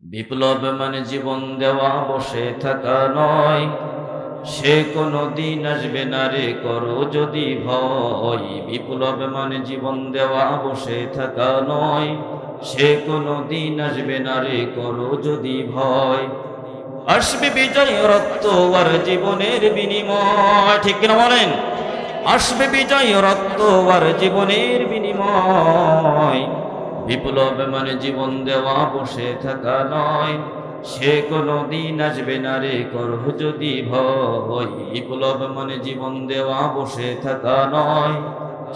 বিপ্লব মানে জীবন দেওয়া, বসে থাকা নয়। সে কোনো দিন আসবে না রে, করো যদি ভয়। বিপ্লব মানে জীবন দেওয়া, বসে থাকা নয়। সে কোনো দিন আসবে না রে, করো যদি ভয়। আসবে বিজয়, রক্ত আর জীবনের বিনিময়। ঠিক কিনা বলেন? আসবে বিজয়, রক্ত আর জীবনের বিনিময়। বিপ্লব মানে জীবন দেওয়া, বসে থাকা নয়। সে কোনো দিন আসবে না রে, করো যদি ভয়। বিপ্লব মানে জীবন দেওয়া, বসে থাকা নয়।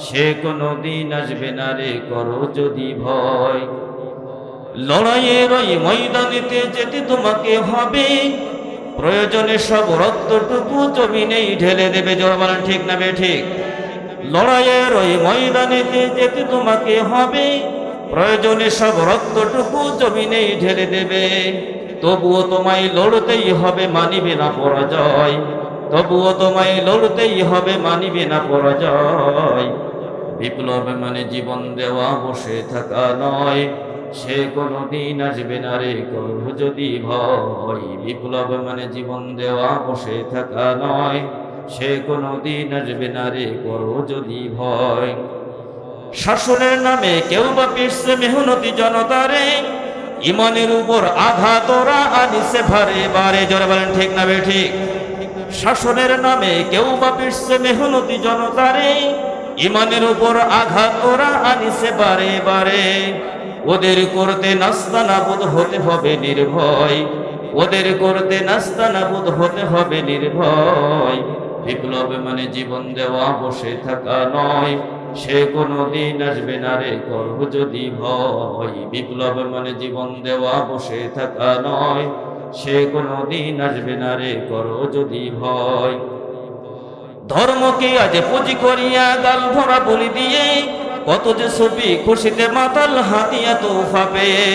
সে কোনো দিন আসবে না রে, করো যদি ভয়। লড়াইয়ের ওই ময়দানেতে যেতে তোমাকে হবে, প্রয়োজনে সব রক্তটুকু জমিনেই ঢেলে দেবে। জোরে বলেন ঠিক না বেঠিক? লড়াইয়ের ওই ময়দানেতে যেতে তোমাকে হবে, প্রয়োজনে সব রক্তটুকু জমিনেই ঢেলে দেবে। তবুও তোমায় লড়তেই হবে, মানিবে না পরাজয়। তবুও তোমায় লড়তেই হবে, মানিবে না পরাজয়। বিপ্লব মানে জীবন দেওয়া, বসে থাকা নয়। সে কোনো দিন আসবে না রে, করো যদি ভয়। বিপ্লব মানে জীবন দেওয়া, বসে থাকা নয়। সে কোনো দিন আসবে না রে, করো যদি ভয়। শাসনের নামে কেউ বা পিছছে মেহনতি জনতারে, ইমানের উপর আঘাত ওরা আনিছে ভারে বারে। জোরে বলেন ঠিক না বেঠিক? শাসনের নামে কেউ বা পিছছে মেহনতি জনতারে, ইমানের উপর আঘাত ওরা আনিছে বারে বারে। ওদের করতে নাস্তানাবুদ হতে হবে নির্ভয়। ওদের করতে নাস্তানাবুদ হতে হবে নির্ভয়। বিপ্লব মানে জীবন দেওয়া, বসে থাকা নয়। সে কোনো দিন আসবে না রে, করো যদি ভয়। বিপ্লব মানে জীবন দেওয়া, বসে থাকা নয়। সে কোনো দিন আসবে না রে, করো যদি ভয়। ধর্মকে আজ পুঁজি করিয়া গাল ভরা বলি দিয়ে, কত যে ছবি খুশিতে মাতাল হাতিয়া তোফা পেয়ে।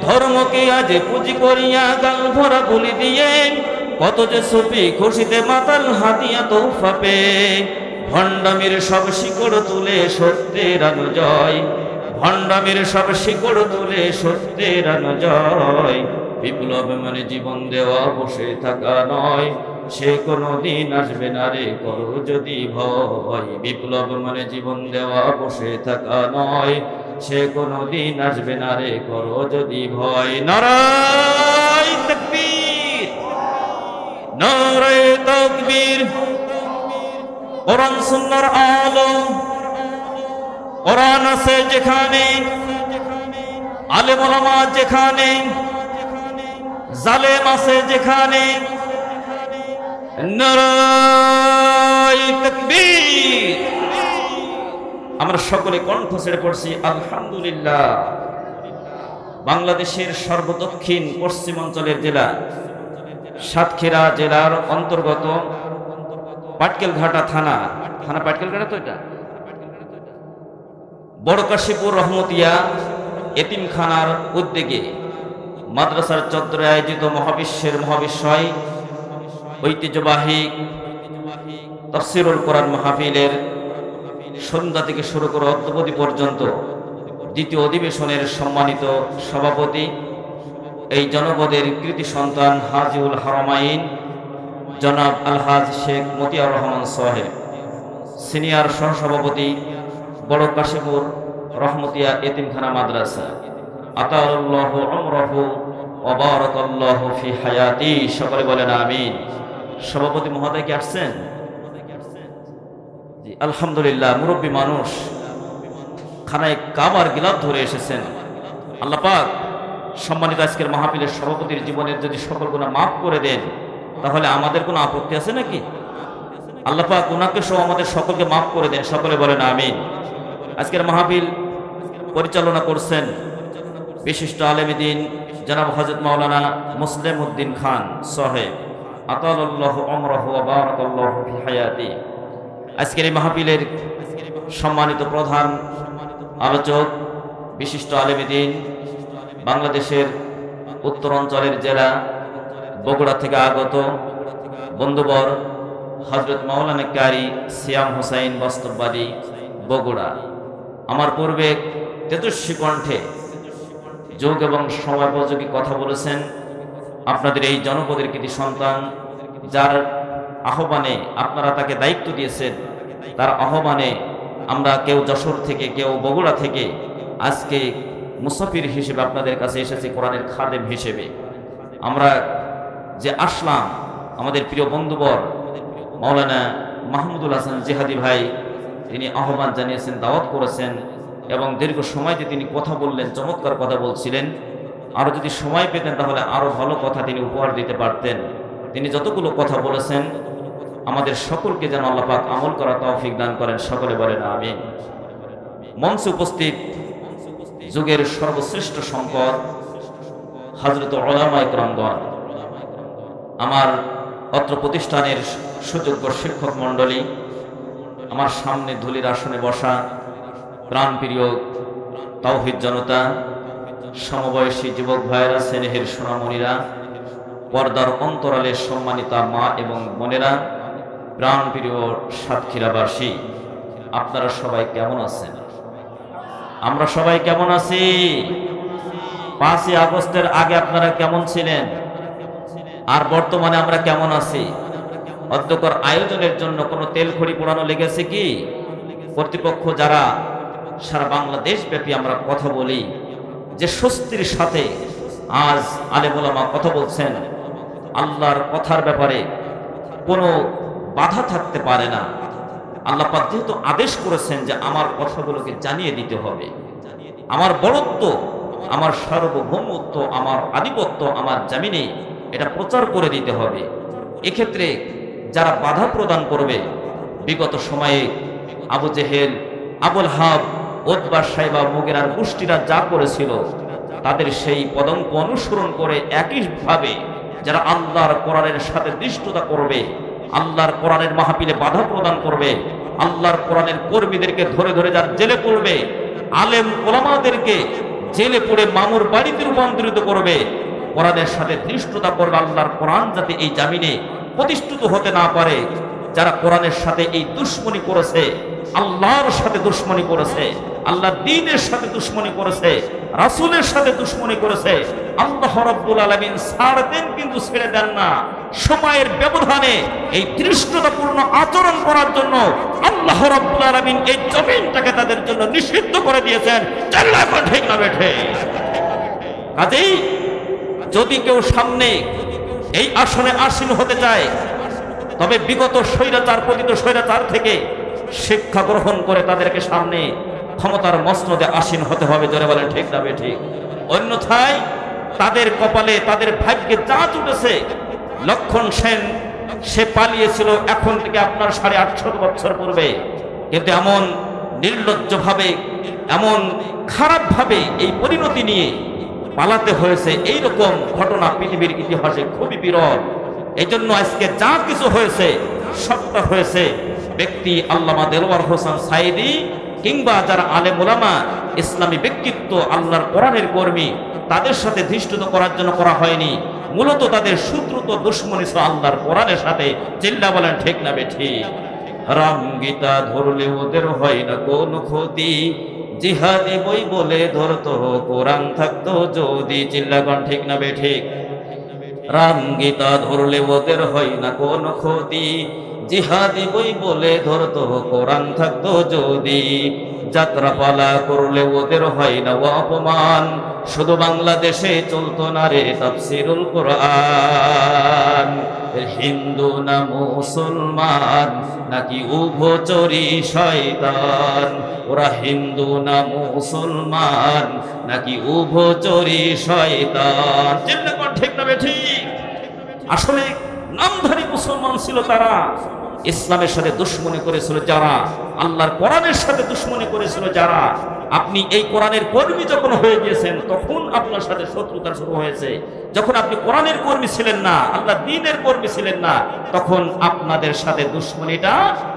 ধর্মকে আজ পুঁজি করিয়া গাল ভরা বলি দিয়ে, কত যে ছবি খুশিতে মাতাল হাতিয়া তোফা পেয়ে। ভণ্ডামির সব শিকড় তুলে সত্যের আনো জয়। ভণ্ডামির সব শিকড় তুলে সত্যের আনো জয়। বিপ্লব মানে জীবন দেওয়া, বসে থাকা নয়। সে কোনো দিন আসবে না রে, করো যদি ভয়। বিপ্লব মানে জীবন দেওয়া, বসে থাকা নয়। সে কোনো দিন আসবে না রে, করো যদি ভয়। নারায়ে তাকবীর, নারায়ে তাকবীর। কোরআন সুন্নাহর আলো, কোরআন আছে যেখানে, আলেম ওলামা যেখানে, জালেম আছে যেখানে। নারায়ে তাকবীর। আমরা সকলে কণ্ঠ ছেড়ে পড়ছি আলহামদুলিল্লাহ। বাংলাদেশের সর্বদক্ষিণ পশ্চিমাঞ্চলের জেলা সাতক্ষীরা জেলার অন্তর্গত পাটকেলঘাটা থানা পাটকেলঘাটা তো এটা বড়কাশীপুর রহমতিয়া এতিমখানার উদ্যোগে মাদ্রাসার চত্বরে আয়োজিত মহাবিশ্বের মহাবিশ্বয় ঐতিহ্যবাহী তাফসীরুল কোরআন মাহফিলের সন্ধ্যা থেকে শুরু করে অদ্যাবধি পর্যন্ত দ্বিতীয় অধিবেশনের সম্মানিত সভাপতি, এই জনপদের কৃতি সন্তান হাজিউল হারামাইন জনাব আলহাজ শেখ মতিয়ার রহমান সাহেব, সিনিয়র সহসভাপতি বড় কাশীপুর রহমতিয়া এতিমখানা মাদ্রাসা, আতাউল্লাহু উমরাহু ওয়া বারাকাল্লাহু ফি হায়াতি। সকলে বলেন আমিন। সভাপতি মহোদয় কি আসছেন? জি আলহামদুলিল্লাহ। মুরব্বী মানুষ, খানায় কাবার গিলাফ ধরে এসেছেন। আল্লাহ পাক সম্মানিত আজকের মাহফিলের সভাপতির জীবনের যদি সকল গুনাহ মাফ করে দেন, তাহলে আমাদের কোনো আপত্তি আছে নাকি? আল্লাহ পাক উনাকে সহ আমাদের সকলকে মাফ করে দেন। সকলে বলেন আমিন। আজকের মাহফিল পরিচালনা করছেন বিশিষ্ট আলেম দ্বীন জনাব হযরত মাওলানা মুসলিম উদ্দিন খান সাহেব, আতাউল্লাহু উমরাহু ওয়া বারাকাল্লাহু ফি হায়াতি। আজকের এই মাহফিলের সম্মানিত প্রধান আলোচক, বিশিষ্ট আলেম দ্বীন, বাংলাদেশের উত্তরাঞ্চলের জেলা বগুড়া থেকে আগত বন্ধুবর হযরত মাওলানা কারি সিয়াম হুসাইন বাস্তববাদী বগুড়া। আমার পূর্বে তেজস্বী কণ্ঠে যোগ এবং সময়োপযোগী কথা বলেছেন। আপনাদের এই জনপদের কৃতি সন্তান, যার আহ্বানে আপনারা তাকে দায়িত্ব দিয়েছেন, তার আহ্বানে আমরা কেউ যশোর থেকে, কেউ বগুড়া থেকে আজকে মুসাফির হিসেবে আপনাদের কাছে এসেছি, কোরআনের খাদেম হিসেবে। আমরা যে আসলাম, আমাদের প্রিয় বন্ধুবর মাওলানা মাহমুদুল হাসান জিহাদি ভাই, তিনি আহ্বান জানিয়েছেন, দাওয়াত করেছেন এবং দীর্ঘ সময় যে তিনি কথা বললেন, চমৎকার কথা বলছিলেন। আরও যদি সময় পেতেন তাহলে আরও ভালো কথা তিনি উপহার দিতে পারতেন। তিনি যতগুলো কথা বলেছেন আমাদের সকলকে যেন আল্লাহ পাক আমল করা তৌফিক দান করেন, সকলে বলেন আমিন। মঞ্চে উপস্থিত যুগের সর্বশ্রেষ্ঠ সম্পদ হযরত উলামা ইকরামগণ, আমার অত্র প্রতিষ্ঠানের সুযোগ্য শিক্ষক মণ্ডলী, আমার সামনে ধুলির আসনে বসা প্রাণপ্রিয় তাওহীদ জনতা, সমবয়সী যুবক ভাইয়েরা, স্নেহের সোনামণিরা, পর্দার অন্তরালে সম্মানিতা মা এবং বোনেরা, প্রাণপ্রিয় সাতক্ষীরাবাসী, আপনারা সবাই কেমন আছেন? আমরা সবাই কেমন আছি? 5ই আগস্টের আগে আপনারা কেমন ছিলেন আর বর্তমানে আমরা কেমন আছি? অধ্যকর আয়োজনের জন্য কোনো তেল খড়ি পোড়ানো লেগেছে কি? কর্তৃপক্ষ যারা সারা বাংলাদেশ ব্যাপী আমরা কথা বলি, যে স্বস্তির সাথে আজ আলেম ওলামা কথা বলছেন, আল্লাহর কথার ব্যাপারে কোনো বাধা থাকতে পারে না। আল্লাহ পাক যেহেতু আদেশ করেছেন যে আমার কথাগুলোকে জানিয়ে দিতে হবে, আমার বড়ত্ব, আমার সার্বভৌমত্ব, আমার আধিপত্য আমার জামিনে এটা প্রচার করে দিতে হবে। এক্ষেত্রে যারা বাধা প্রদান করবে, বিগত সময়ে আবু জেহেল, আবুল হাব, উতবা, শাইবা, মুগীরার গোষ্ঠীরা যা করেছিল, তাদের সেই পদঙ্ক অনুসরণ করে একইভাবে যারা আল্লাহর কোরআনের সাথে দৃষ্টতা করবে, আল্লাহর কোরআনের মাহফিলে বাধা প্রদান করবে, আল্লাহর কোরআনের কর্মীদেরকে ধরে ধরে যারা জেলে পড়বে, আলেম ওলামাদেরকে জেলে পড়ে মামুর বাড়িতে রূপান্তরিত করবে, কোরআনের সাথে দৃষ্টতা করবে, আল্লাহর কোরআন যাতে এই জামিনে প্রতিষ্ঠিত হতে না পারে। যারা কোরআনের সাথে এই দুশ্মনী করেছে, আল্লাহর সাথে দুশ্মনী করেছে, আল্লাহর দ্বীনের সাথে দুশ্মনী করেছে, রাসূলের সাথে দুশ্মনী করেছে, আল্লাহ রাব্বুল আলামিন ছাড় দেন কিন্তু ছেড়ে দেন না। সময়ের ব্যবধানে এই দৃষ্টতাপূর্ণ আচরণ করার জন্য আল্লাহ রাব্বুল আলামিন এই জমিনটাকে তাদের জন্য নিষিদ্ধ করে দিয়েছেন। আল্লাহ ঠিক না বেঠে? কাজেই যদি কেউ সামনে এই আসনে আসীন হতে চায়, তবে বিগত স্বৈরাচার, পতিত স্বৈরাচার থেকে শিক্ষা গ্রহণ করে তাদেরকে সামনে ক্ষমতার মসনদে আসীন হতে হবে। জোরে বলেন ঠিক না বেঠিক? অন্যথায় তাদের কপালে, তাদের ভাগ্যে যা জুটেছে, লক্ষণ সেন সে পালিয়েছিল এখন থেকে আপনার 850 বছর পূর্বে, কিন্তু এমন নির্লজ্জভাবে, এমন খারাপভাবে এই পরিণতি নিয়ে পালাতে হয়েছে, এইরকম ঘটনা পৃথিবীর ইতিহাসে খুবই বিরল। এই জন্য আজকে যা কিছু হয়েছে সবটা হয়েছে ব্যক্তি আল্লামা দেলোয়ার হোসেন সাইদি কিংবা যারা আলেম ওলামা, ইসলামী ব্যক্তিত্ব, আল্লাহর কোরআনের কর্মী, তাদের সাথে ধৃষ্টতা করার জন্য করা হয়নি। মূলত তাদের শত্রুত দুশ্মনী ছিল আল্লাহর কোরআনের সাথে। চিল্লা বলেন ঠিক না বেঠিক? রাম গীতা ধরলে ওদের হয় না কোনো ক্ষতি, জিহাদি বই বলে ধরতো কোরআন থাকতো যদি। চিল্লাগণ ঠিক না বেঠিক? রাম গীতা ধরলে ওদের হয় না কোনো ক্ষতি, জিহাদি বই বলে ধরতো কোরআন থাকতো যদি। যাত্রাপালা করলে ওদের হয় না অপমান, শুধু বাংলাদেশে চলতো না রে তাফসীরুল কোরআন। হিন্দু না মুসলমান নাকি উভচরী শয়তান, ওরা হিন্দু না মুসলমান নাকি উভচরী শয়তান। চিল্লাগণ ঠিক না বেঠিক? আসলে নামধারী মুসলমান ছিল তারা, ইসলামের সাথে দুশ্মনী করেছিল যারা, আল্লাহর কোরআনের সাথে দুশ্মনী করেছিল যারা। আপনি এই কোরআনের কর্মী যখন হয়ে গিয়েছেন, তখন আপনার সাথে শত্রুতা শুরু হয়েছে। যখন আপনি কোরআনের কর্মী ছিলেন না, আল্লাহ দ্বীনের কর্মী ছিলেন না, তখন আপনাদের সাথে দুশ্মনীটা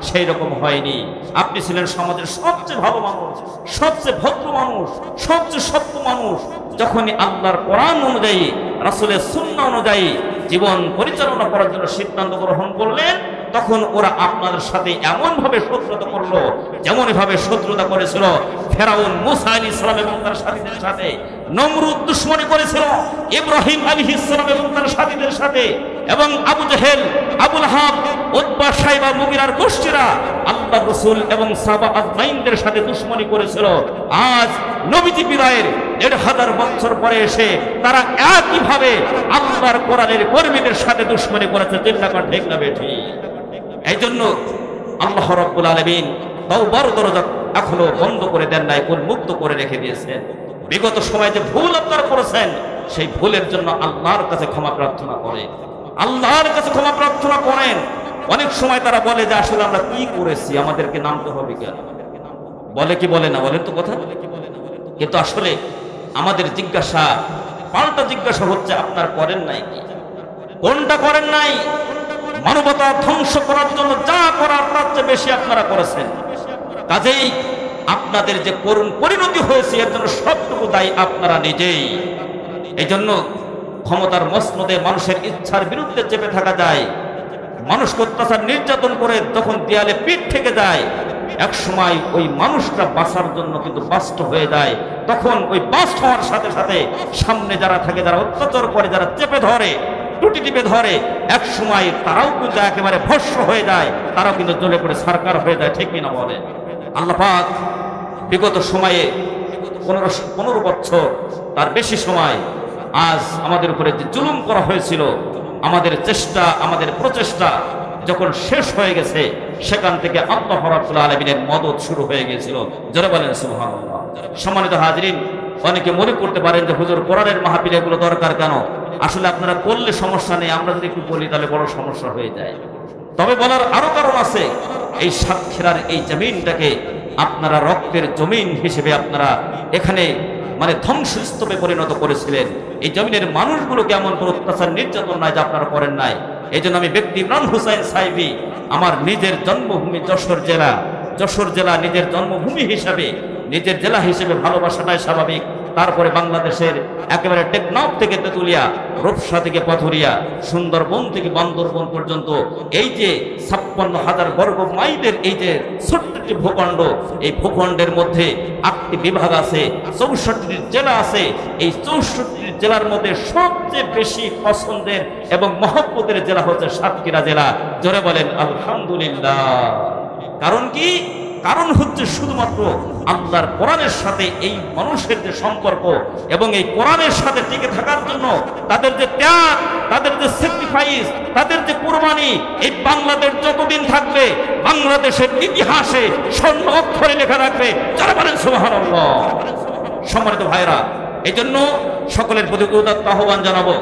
সেই রকম হয়নি। আপনি ছিলেন সমাজের সবচেয়ে ভালো মানুষ, সবচেয়ে ভদ্র মানুষ, সবচেয়ে সত্য মানুষ। যখনই আল্লাহর কোরআন অনুযায়ী, রাসূলের সুন্নাহ অনুযায়ী জীবন পরিচালনা করার জন্য সিদ্ধান্ত গ্রহণ করলেন, তখন ওরা আপনাদের সাথে এমন ভাবে শত্রুতা করলো যেমন ভাবে শত্রুতা করেছিল ফেরাউন, মূসা আলাইহিস সালাম এবং তার সাথীদের সাথে। নমরুদ দুশমনী করেছিল ইব্রাহিম আলাইহিস সালাম এবং তার সাথীদের সাথে, এবং আবু জেহেল, আবু লাহাব, উতবা, শাইবা, মুগিরার গোষ্ঠীরা আল্লাহ রাসূল এবং সাহাবা আজমাইনদের সাথে দুশমনী করেছিল। আজ নবীজি বিদায়ের ১৫০০ বছর পরে এসে তারা একইভাবে আল্লাহর কোরআনের কর্মীদের সাথে দুশমনী করেছে। চিন্তা ঠিক না বেঠি? এই জন্য আল্লাহ রাব্বুল আলামিন তওবার দরজা এখনো বন্ধ করে দেন নাই, উন্মুক্ত করে রেখে দিয়েছেন। বিগত সময়ে যে ভুল আপনারা করেছেন, সেই ভুলের জন্য আল্লাহর কাছে ক্ষমা প্রার্থনা করেন, আল্লাহর কাছে ক্ষমা প্রার্থনা করেন। অনেক সময় তারা বলে যে আসলে আমরা কি করেছি, আমাদেরকে নামতে হবে কেন? বলে কি বলে না? বলেন তো কথা। কিন্তু আসলে আমাদের জিজ্ঞাসা, পাল্টা জিজ্ঞাসা হচ্ছে আপনার করেন নাই কি? কোনটা করেন নাই? মানবতা ধ্বংস করার জন্য যা করার তার চেয়ে বেশি আপনারা করেছেন। কাজেই আপনাদের যে করুণ পরিণতি হয়েছে এর জন্য সবটুকু দায়ী আপনারা নিজেই। এই জন্য ক্ষমতার মসনদে মানুষের ইচ্ছার বিরুদ্ধে চেপে থাকা যায়, মানুষকে অত্যাচার নির্যাতন করে যখন দেয়ালে পিঠ থেকে যায়, এক সময় ওই মানুষটা বাঁচার জন্য কিন্তু বাস্ট হয়ে যায়। তখন ওই বাস্ট হওয়ার সাথে সাথে সামনে যারা থাকে, যারা অত্যাচার করে, যারা চেপে ধরে, টুটি টিপে ধরে, এক সময় তারাও কিন্তু একেবারে ভস্ম হয়ে যায়, তারাও কিন্তু জ্বলে পড়ে সরকার হয়ে যায়। ঠিক কিনা বলে? আল্লাহ পাক বিগত সময়ে 15 বছর তার বেশি সময় আজ আমাদের উপরে যে জুলুম করা হয়েছিল, আমাদের চেষ্টা, আমাদের প্রচেষ্টা যখন শেষ হয়ে গেছে, সেখান থেকে আল্লাহ রাব্বুল আলামিনের মদদ শুরু হয়ে গিয়েছিল। জোরে বলেন সুবহানাল্লাহ। সম্মানিত হাজরিন, অনেকে মনে করতে পারেন যে হুজুর কোরআনের মাহফিল এগুলো দরকার কেন? আসলে আপনারা করলে সমস্যা নেই, আমরা যদি একটু বলি তাহলে বড় সমস্যা হয়ে যায়। তবে বলার আরো কারণ আছে। এই সাতক্ষীরার এই জমিনটাকে আপনারা রক্তের জমিন হিসেবে আপনারা এখানে মানে ধ্বংসস্তূপে পরিণত করেছিলেন। এই জমিনের মানুষগুলোকে এমন কোনো অত্যাচার নির্যাতন নাই যে আপনারা করেন নাই। এই জন্য আমি ব্যক্তি ইমরান হোসেন সাহেবী, আমার নিজের জন্মভূমি যশোর জেলা নিজের জন্মভূমি হিসাবে, নিজের জেলা হিসেবে ভালোবাসাটাই স্বাভাবিক। তারপরে বাংলাদেশের একেবারে টেকনাফ থেকে তেতুলিয়া, রূপসা থেকে পাথুরিয়া, সুন্দরবন থেকে বান্দরবন পর্যন্ত এই যে 56,000 বর্গ মাইলের এই যে ছোট্ট একটি ভূখণ্ড, এই ভূখণ্ডের মধ্যে 8টি বিভাগ আছে, 64টি জেলা আছে। এই 64টি জেলার মধ্যে সবচেয়ে বেশি পছন্দের এবং মহব্বতের জেলা হচ্ছে সাতক্ষীরা জেলা। জোরে বলেন আলহামদুলিল্লাহ। কারণ কি? কারণ হচ্ছে শুধুমাত্র আল্লাহর কোরআনের সাথে এই মানুষের যে সম্পর্ক, এবং এই কোরআনের সাথে টিকে থাকার জন্য তাদের যে ত্যাগ, তাদের যে স্যাক্রিফাইস, তাদের যে কুরবানি, এই বাংলাদেশ যতদিন থাকবে বাংলাদেশের ইতিহাসে স্বর্ণ অক্ষরে লেখা রাখবে। যারা বলেন সুবহানাল্লাহ। সম্মানিত ভাইরা, এই জন্য সকলের প্রতি উদাত্ত আহ্বান জানাবো,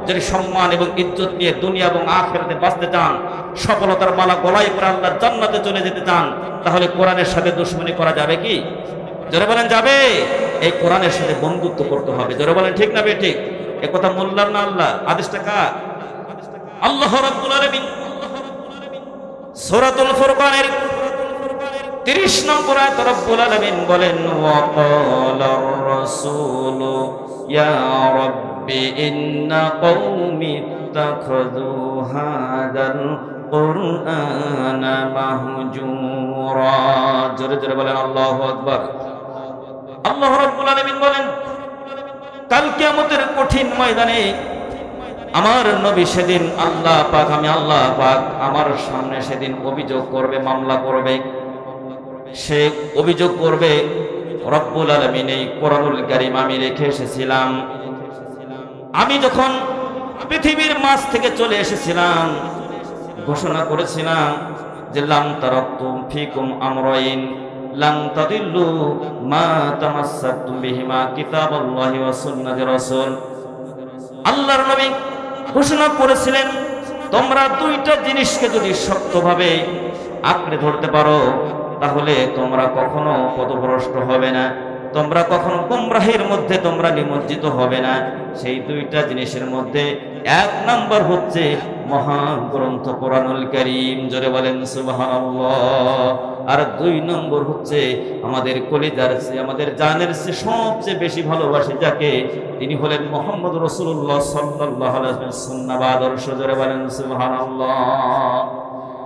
যদি সম্মান এবং ইজ্জত নিয়ে দুনিয়া এবং আখিরাতে বাঁচতে চান, সফলতার মালা গলায় পরে আল্লাহর জান্নাতে চলে যেতে চান, তাহলে কোরআনের সাথে দুশমনি করা যাবে কি? জোরে বলেন যাবে? এই কোরআনের সাথে বন্ধুত্ব করতে হবে। জোরে বলেন ঠিক না বেঠিক? এ কথা মোল্লার না আল্লাহ? আদেশটা কার? আল্লাহ রাব্বুল আলামিন সূরাতুল ফুরকানের 30 নম্বর আয়াতে রাব্বুল আলামিন বলেন, ওয়া ক্বালার রাসূলু ইয়া রাব্বি ইন্না কওমি ইত্তাখাযু হাযাল কুরআনা মাহজুরা। জোরে জোরে বলেন আল্লাহু আকবার। আল্লাহ রাব্বুল আলামিন বলেন, কাল কিয়ামতের কঠিন ময়দানে আমার নবী সেদিন আল্লাহ পাক, আমি আল্লাহ পাক আমার সামনে সেদিন অভিযোগ করবে, মামলা করবে। সে অভিযোগ করবে, রব্বুল আলামিন এই কোরআনুল কারীম আমি রেখে এসেছিলাম, আমি যখন পৃথিবীর মাঝ থেকে চলে এসেছিলাম ঘোষণা করেছিলাম যে লাম তারাকতুম ফিকুম আমরাইন লান তাদিল্লু মা তামাসসাকতুম বিহিমা কিতাবাল্লাহি ওয়া সুন্নাতি রাসূল। আল্লাহর নবী ঘোষণা করেছিলেন, তোমরা দুইটা জিনিসকে যদি শক্তভাবে আঁকড়ে ধরতে পারো তাহলে তোমরা কখনো পথভ্রষ্ট হবে না, তোমরা কখনো গুমরাহির মধ্যে তোমরা নিমজ্জিত হবে না। সেই দুইটা জিনিসের মধ্যে 1 নম্বর হচ্ছে মহাগ্রন্থ কোরআনুল কারীম। জোরে বলেন সুবহানাল্লাহ। আর 2 নম্বর হচ্ছে আমাদের কলিজার চেয়ে, আমাদের জানের চেয়ে সবচেয়ে বেশি ভালোবাসি যাকে, তিনি হলেন মুহাম্মদ রাসূলুল্লাহ সাল্লাল্লাহু আলাইহি ওয়াসাল্লাম সুন্নাহ বা আদর্শ। জোরে বলেন সুবহানাল্লাহ।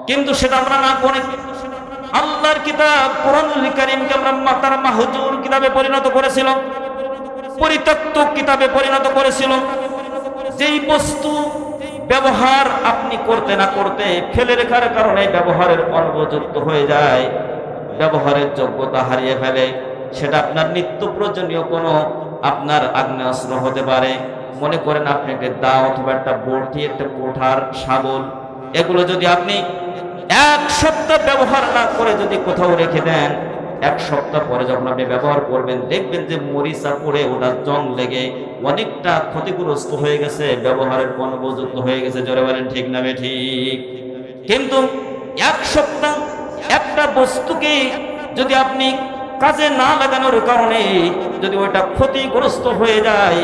কিন্তু সেটা আমরা না করে আল্লাহর কিতাব কোরআনুল কারীমকে আমরা মাতার মাহজুর কিতাবে পরিণত করেছিল। পরিত্যক্ত কিতাবে পরিণত করেছিল। যেই বস্তু ব্যবহার আপনি করতে না করতে ফেলে রেখার কারণে ব্যবহারের অনুপযুক্ত হয়ে যায়, ব্যবহারের যোগ্যতা হারিয়ে ফেলে, সেটা আপনার নিত্য প্রয়োজনীয় কোনো আপনার আগ্নেয়াস্ত্র হতে পারে। মনে করেন আপনি একটা দা অথবা একটা বটি, একটা কোঠার শাবল, এগুলো যদি আপনি এক সপ্তাহ ব্যবহার না করে যদি কোথাও রেখে দেন, এক সপ্তাহ পরে যখন আপনি ব্যবহার করবেন দেখবেন যে মরিচা পড়ে ওটা জং লেগে অনেকটা ক্ষতিগ্রস্ত হয়ে গেছে, ব্যবহারের অনুপযুক্ত হয়ে গেছে। জোরে বলেন ঠিক না ঠিক? কিন্তু এক সপ্তাহ একটা বস্তুকে যদি আপনি কাজে না লাগানোর কারণে যদি ওটা ক্ষতিগ্রস্ত হয়ে যায়,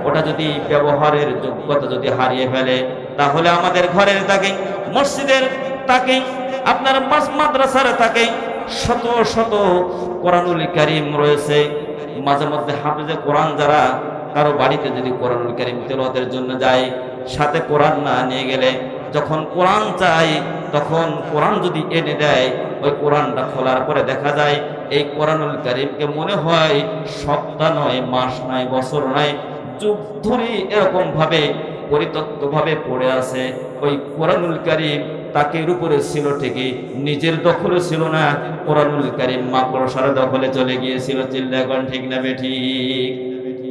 ওটা যদি ব্যবহারের যোগ্যতা যদি হারিয়ে ফেলে, তাহলে আমাদের ঘরের তাকে, মসজিদের তাকে, আপনার মাদ্রাসার তাকে শত শত কোরআনুল কারীম রয়েছে। মাঝে মধ্যে হাফেজে কোরআন যারা কারো বাড়িতে যদি কোরআনুল কারীম তেলাওয়াতের জন্য যায়, সাথে কোরআন না নিয়ে গেলে যখন কোরআন চাই তখন কোরআন যদি এনে দেয়, ওই কোরআনটা খোলার পরে দেখা যায় এই কোরআনুল কারীমকে মনে হয় সপ্তাহ নয়, মাস নয়, বছর নয়, যুগ ধরে এরকম ভাবে পরিত্যক্ত ভাবে পড়ে আছে। ওই কোরআনুল কারীম তাকের উপরে ছিল ঠিকই, নিজের দখলে ছিল না, কোরআনুল কারীম মাকড়সার দখলে চলে গিয়েছিল। চিল্লা এখন ঠিক না ঠিক?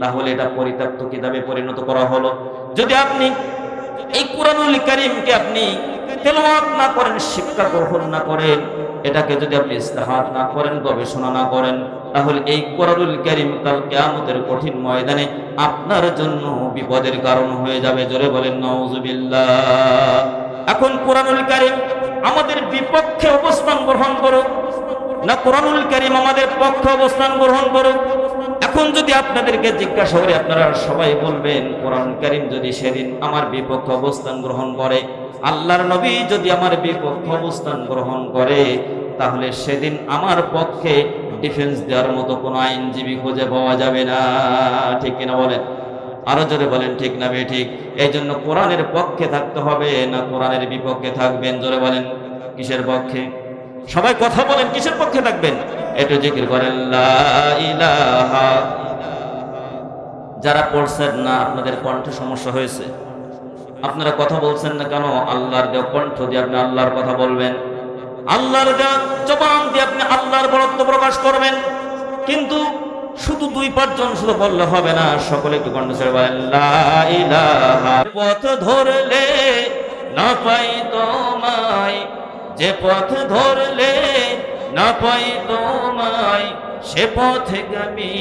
তাহলে এটা পরিত্যক্ত কিতাবে পরিণত করা হলো। যদি আপনি এই কোরআনুল কারীমকে আপনি তেলাওয়াত না করেন, শিক্ষা গ্রহণ না করেন, এটাকে যদি আপনি ইস্তেহাদ না করেন, গবেষণা না করেন, তাহলে এই কোরআনুল কারীম কাল কিয়ামতের কঠিন ময়দানে আপনার জন্য বিপদের কারণ হয়ে যাবে। জোরে বলেন নাউযুবিল্লাহ। এখন কোরআনুল কারীম আমাদের বিপক্ষে অবস্থান গ্রহণ করুক না কোরআনুল কারীম আমাদের পক্ষে অবস্থান গ্রহণ করুক? এখন যদি আপনাদেরকে জিজ্ঞাসা করি, আপনারা সবাই বলবেন কোরআন কারীম যদি সেদিন আমার বিপক্ষে অবস্থান গ্রহণ করে, আল্লাহর নবী যদি আমার বিপক্ষে অবস্থান গ্রহণ করে, তাহলে সেদিন আমার পক্ষে ডিফেন্স দেওয়ার মতো কোনো আইনজীবী খুঁজে পাওয়া যাবে না। ঠিক কিনা বলেন? আরো জোরে বলেন ঠিক না ঠিক? এই জন্য কোরআনের পক্ষে থাকতে হবে না কোরআনের বিপক্ষে থাকবেন? জোরে বলেন কিসের পক্ষে? সবাই কথা বলেন, কিসের পক্ষে থাকবেন? একটু জিকির করেন লা ইলাহা। যারা পড়ছেন না, আপনাদের কণ্ঠে সমস্যা হয়েছে, আপনারা কথা বলছেন না কেন? আল্লাহর দেওয়া কণ্ঠ দিয়ে আপনি আল্লাহর কথা বলবেন, আল্লাহর দেওয়া জবান দিয়ে আপনি আল্লাহর বরত্ব প্রকাশ করবেন। কিন্তু শুধু 2-5 জন শুধু বললে হবে না, সকলে একটু কণ্ঠ ছেড়ে বলেন লা ইলাহা। পথ ধরলে না পাই তোমায়, যে পথ ধরলে না পাই তোমায়, সে পথে গামী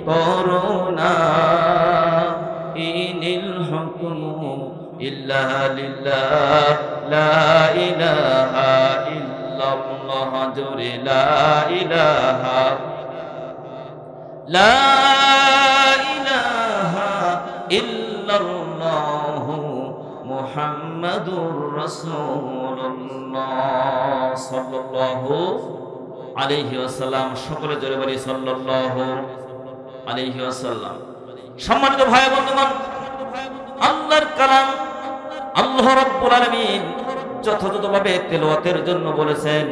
করুণা। ইনিল হুকমু ইল্লা লিল্লাহ, লা ইলাহা ইল্লাল্লাহ, জোরে লা ইলাহা, লা ইলাহা ইল্লাল্লাহ, মুহাম্মাদুর রাসূলুল্লাহ সাল্লাল্লাহু আলাইহি ওয়াসাল্লাম। সকলে জোরে বলি সাল্লাল্লাহু আলাইহি ওয়াসাল্লাম। সম্মানিত ভাই বন্ধুগণ, আল্লাহর কালাম আল্লাহ রাব্বুল আলামিন যথাযথভাবে তেলাওয়াতের জন্য বলেছেন।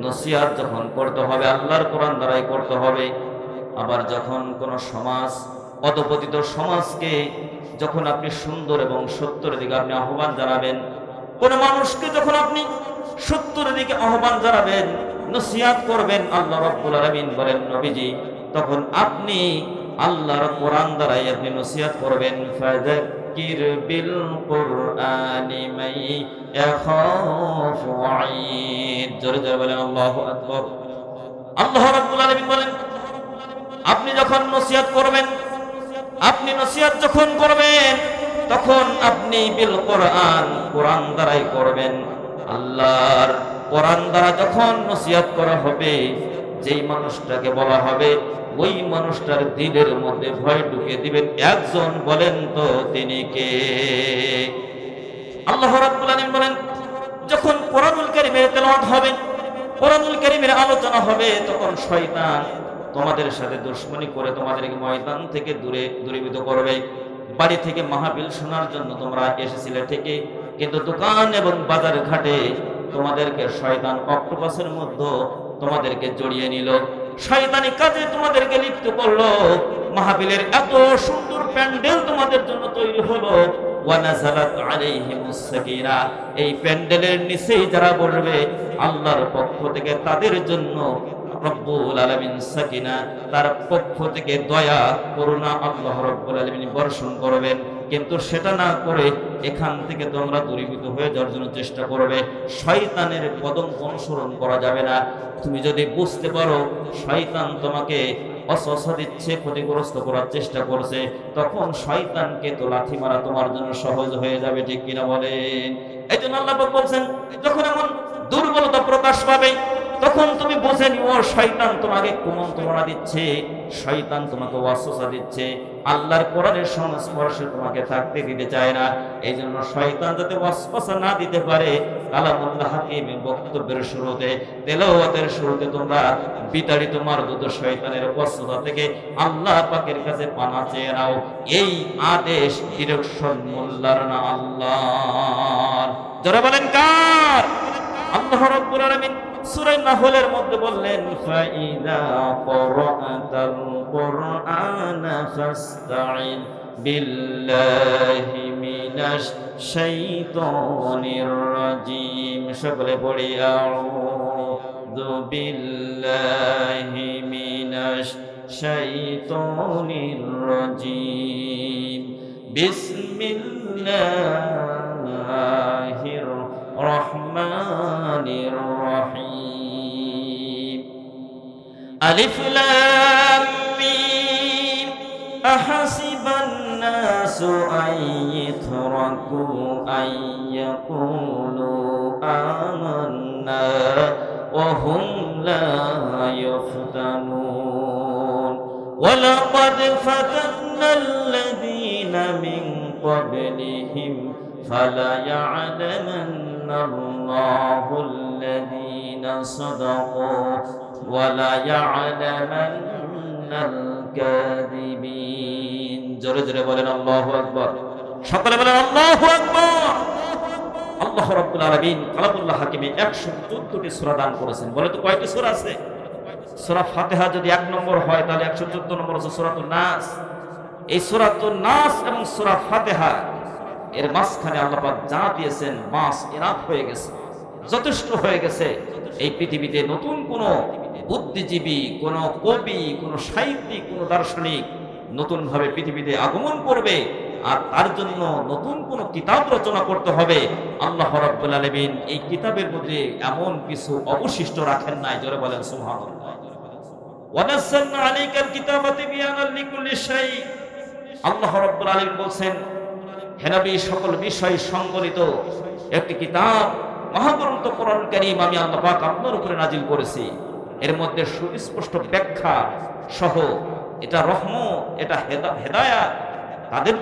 নসিহত যখন করতে হবে আল্লাহর কোরআন দ্বারাই করতে হবে। আবার যখন কোন সমাজ, অধপতিত সমাজকে যখন আপনি সুন্দর এবং সত্যের দিকে আপনি আহ্বান জানাবেন, কোন মানুষকে যখন আপনি সত্যের দিকে আহ্বান জানাবেন, নসিহত করবেন, আল্লাহ রাব্বুল আলামিন বলেন নবীজি, তখন আপনি আল্লাহর কোরআন দ্বারাই আপনি নসিহত করবেন। ফাযাক্কির বিল কুরআনি মান ইয়াখাফু ওয়াঈদ। জোরে জোরে বলেন আল্লাহু আকবার। আল্লাহ রাব্বুল আলামিন বলেন, আপনি যখন নসিহত করবেন, আপনি নসিহত যখন করবেন, তখন আপনি বিল কোরআন, কোরআন দ্বারাই করবেন। আল্লাহর কোরআন দ্বারা যখন নসিহত করা হবে, যেই মানুষটাকে বলা হবে, ওই মানুষটার দিলের মধ্যে ভয় ঢুকে দিবেন। একজন বলেন তো তিনি কে? আল্লাহ রাব্বুল আলামিন বলেন, যখন কোরআনুল কারীমের তেলাওয়াত হবে, কোরআনুল কারীমের আলোচনা হবে, তখন শয়তান তোমাদের সাথে দুশমনি করে তোমাদেরকে ময়দান থেকে দূরীভূত করবে। বাড়ি থেকে মাহফিল শোনার জন্য তোমরা এসেছিলে ঠিকই, কিন্তু দোকান এবং বাজার ঘাটে তোমাদেরকে শয়তান অক্টোপাসের মধ্যে তোমাদেরকে জড়িয়ে নিল, শয়তানি কাজে তোমাদেরকে লিপ্ত করলো। মাহফিলের এত সুন্দর প্যান্ডেল তোমাদের জন্য তৈরি হলো, ওয়া নাযালাত আলাইহিমুস সাকিনা, এই প্যান্ডেলের নিচেই যারা বসবে আল্লাহর পক্ষ থেকে তাদের জন্য রব্বুল আলামিন সাকিনা, তার পক্ষ থেকে দয়া করুণা আল্লাহ রব্বুল আলামিন বর্ষণ করবেন। কিন্তু সেটা না করে এখান থেকে তোমরা দূরীভূত হয়ে যাওয়ার জন্য চেষ্টা করবে। শয়তানের কদম অনুসরণ করা যাবে না। তুমি যদি বুঝতে পারো শয়তান তোমাকে অসহসা দিচ্ছে, ক্ষতিগ্রস্ত করার চেষ্টা করছে, তখন শয়তানকে তো লাথি মারা তোমার জন্য সহজ হয়ে যাবে, ঠিক কিনা বলেন? এই জন্য আল্লাহ পাক বলছেন, যখন এমন দুর্বলতা প্রকাশ পাবে তখন তুমি বুঝে নিও শয়তান তোমাকে কুমন্ত্রণা দিচ্ছে, শয়তান তোমাকে ওয়াসওয়াসা দিচ্ছে, আল্লাহর কোরআনের সংস্পর্শে তোমাকে থাকতে দিতে চায় না। এই জন্য শয়তান যাতে ওয়াসওয়াসা না দিতে পারে, কালামুল্লাহ হাকিম বক্তব্যের শুরুতে, তেলাওয়াতের শুরুতে তোমরা বিতাড়িত মারদুদ শয়তানের ওয়াসওয়াসা থেকে আল্লাহ পাকের কাছে পানা চেয়ে নাও। এই আদেশ ডিরেকশন মোল্লার না আল্লাহর। যারা বলেন কার? আল্লাহ রাব্বুল আলামিন সূরা নাহলের মধ্যে বললেন, ফাইদা ক্বরাতাল কুরআনা ফাসতাইন বিল্লাহি মিনাশ শাইতানির রাজিম। সকলে পড়ি, আউযু বিল্লাহি মিনাশ শাইতানির রাজিম, বিসমিল্লাহির রহমানির রহিম। আলিফ লাম মিম, আহাসিবান নাসু আইয়ুতরাকু আইয়াকুলু আমান্না ওয়া হুম লা ইফতানুন, ওয়ালাকাদ ফাতান্নাল্লাযীনা মিন ক্বাবলিহিম ফালায়া'লামান্নাল্লাহুল্লাযীনা সাদাকু ওয়া লায়া'লামান্নাল কাযিবিন। জোরে জোরে বলেন আল্লাহু আকবার। সকলে বলেন আল্লাহু আকবার। আল্লাহ রাব্বুল আলামিন কালামুল্লাহ হাকিমে 114টি সূরা দান করেছেন। বলে তো কয়টি সূরা আছে? সূরা ফাতিহা যদি 1 নম্বর হয় তাহলে 114 নম্বর আছে সূরাতুন নাস। এই সূরাতুন নাস এবং সূরা ফাতিহা এর মাঝখানে আল্লাহ পাক যা দিয়েছেন মাস ইনাফ হয়ে গেছে, যথেষ্ট হয়ে গেছে। এই পৃথিবীতে নতুন কোন বুদ্ধিজীবী, কোন কবি, কোন সাহিত্যিক, কোন দার্শনিক নতুন ভাবে পৃথিবীতে আগমন করবে আর তার জন্য নতুন কোন কিতাব রচনা করতে হবে, আল্লাহ রাব্বুল আলামিন এই কিতাবের মধ্যে এমন কিছু অবশিষ্ট রাখেন নাই। জোরে বলেন সুবহানাল্লাহ। ওয়া নাযালনা আলাইকাল কিতাবা তিবয়ানাল লিকুল্লি শাই। আল্লাহ রাব্বুল আলামিন বলেন, হে নবী, সকল বিষয় সংবলিত একটি কিতাব মহাগ্রন্থ কোরআন কারীম আমি আল্লাহ পাক আপনার উপরে নাজিল করেছি। এর মধ্যে সুস্পষ্ট ব্যাখ্যা সহ এটা রহমত, এটা হেদায়াত, তাদের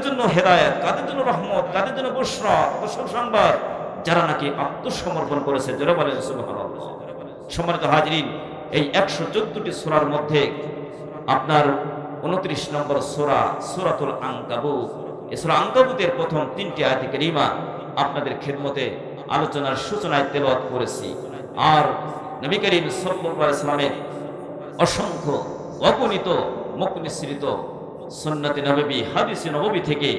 জন্য হেদায়াত, তাদের জন্য রহমত, তাদের জন্য বুশরা, সুসংবাদ, যারা নাকি আত্মসমর্পণ করেছে। যারা বলেন সুবহানাল্লাহ। সম্মানিত হাজিরিন, এই 114টি সূরার মধ্যে আপনার 29 নম্বর সূরা সূরাতুল আনকাবুত। এই সূরা আনকাবুতের প্রথম 3টি আয়াত কারীমা আপনাদের খিদমতে আলোচনার সূচনায় তেলাওয়াত করেছি। আর নবী করিম সাল্লাল্লাহু আলাইহি ওয়াসাল্লামের অসংখ্য অগণিত মুখ নিঃসৃত সুন্নতে নববী, হাদিসে নববী থেকে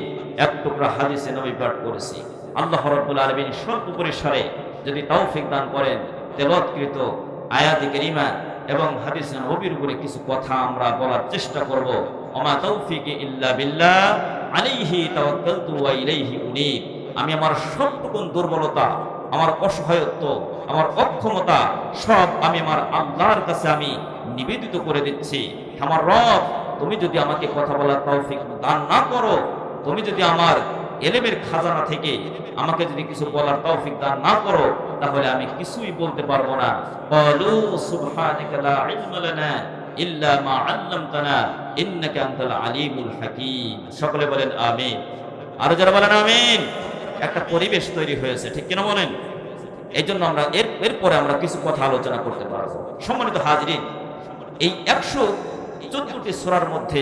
এক টুকরা হাদিসে নবী পাঠ করেছি। আল্লাহ রাব্বুল আলামিন সর্বপরিসরে যদি তৌফিক দান করেন, তেলাওয়াতকৃত আয়াত কারীমা এবং হাদিসে নববীর উপরে কিছু কথা আমরা বলার চেষ্টা করব। ওমা তৌফিকি ইল্লা বিল্লাহ আলাইহি তাওয়াক্কালতু ওয়া ইলাইহি উনীব। আমি আমার সবটুকু দুর্বলতা, আমার অসহায়ত্ব, আমার অক্ষমতা সব আমি আমার আল্লাহর কাছে আমি নিবেদিত করে দিচ্ছি। আমার রব, তুমি যদি আমাকে কথা বলার তৌফিক দান না করো, তুমি যদি আমার ইলমের খাজানা থেকে আমাকে যদি কিছু বলার তৌফিক দান না করো, তাহলে আমি কিছুই বলতে পারবো না। ক্বালু সুবহানাকা লা ইলমা লানা ইল্লা মা আল্লামতানা ইন্নাকা আনতাল আলিমুল হাকীম। সকলে বলেন আমিন। আর যারা বলেন আমিন। একটা পরিবেশ তৈরি হয়েছে, ঠিক কিনা বলেন? এই জন্য আমরা এরপরে আমরা কিছু কথা আলোচনা করতে পারবো। সম্মানিত হাজিরিন, এই 114টি সূরার মধ্যে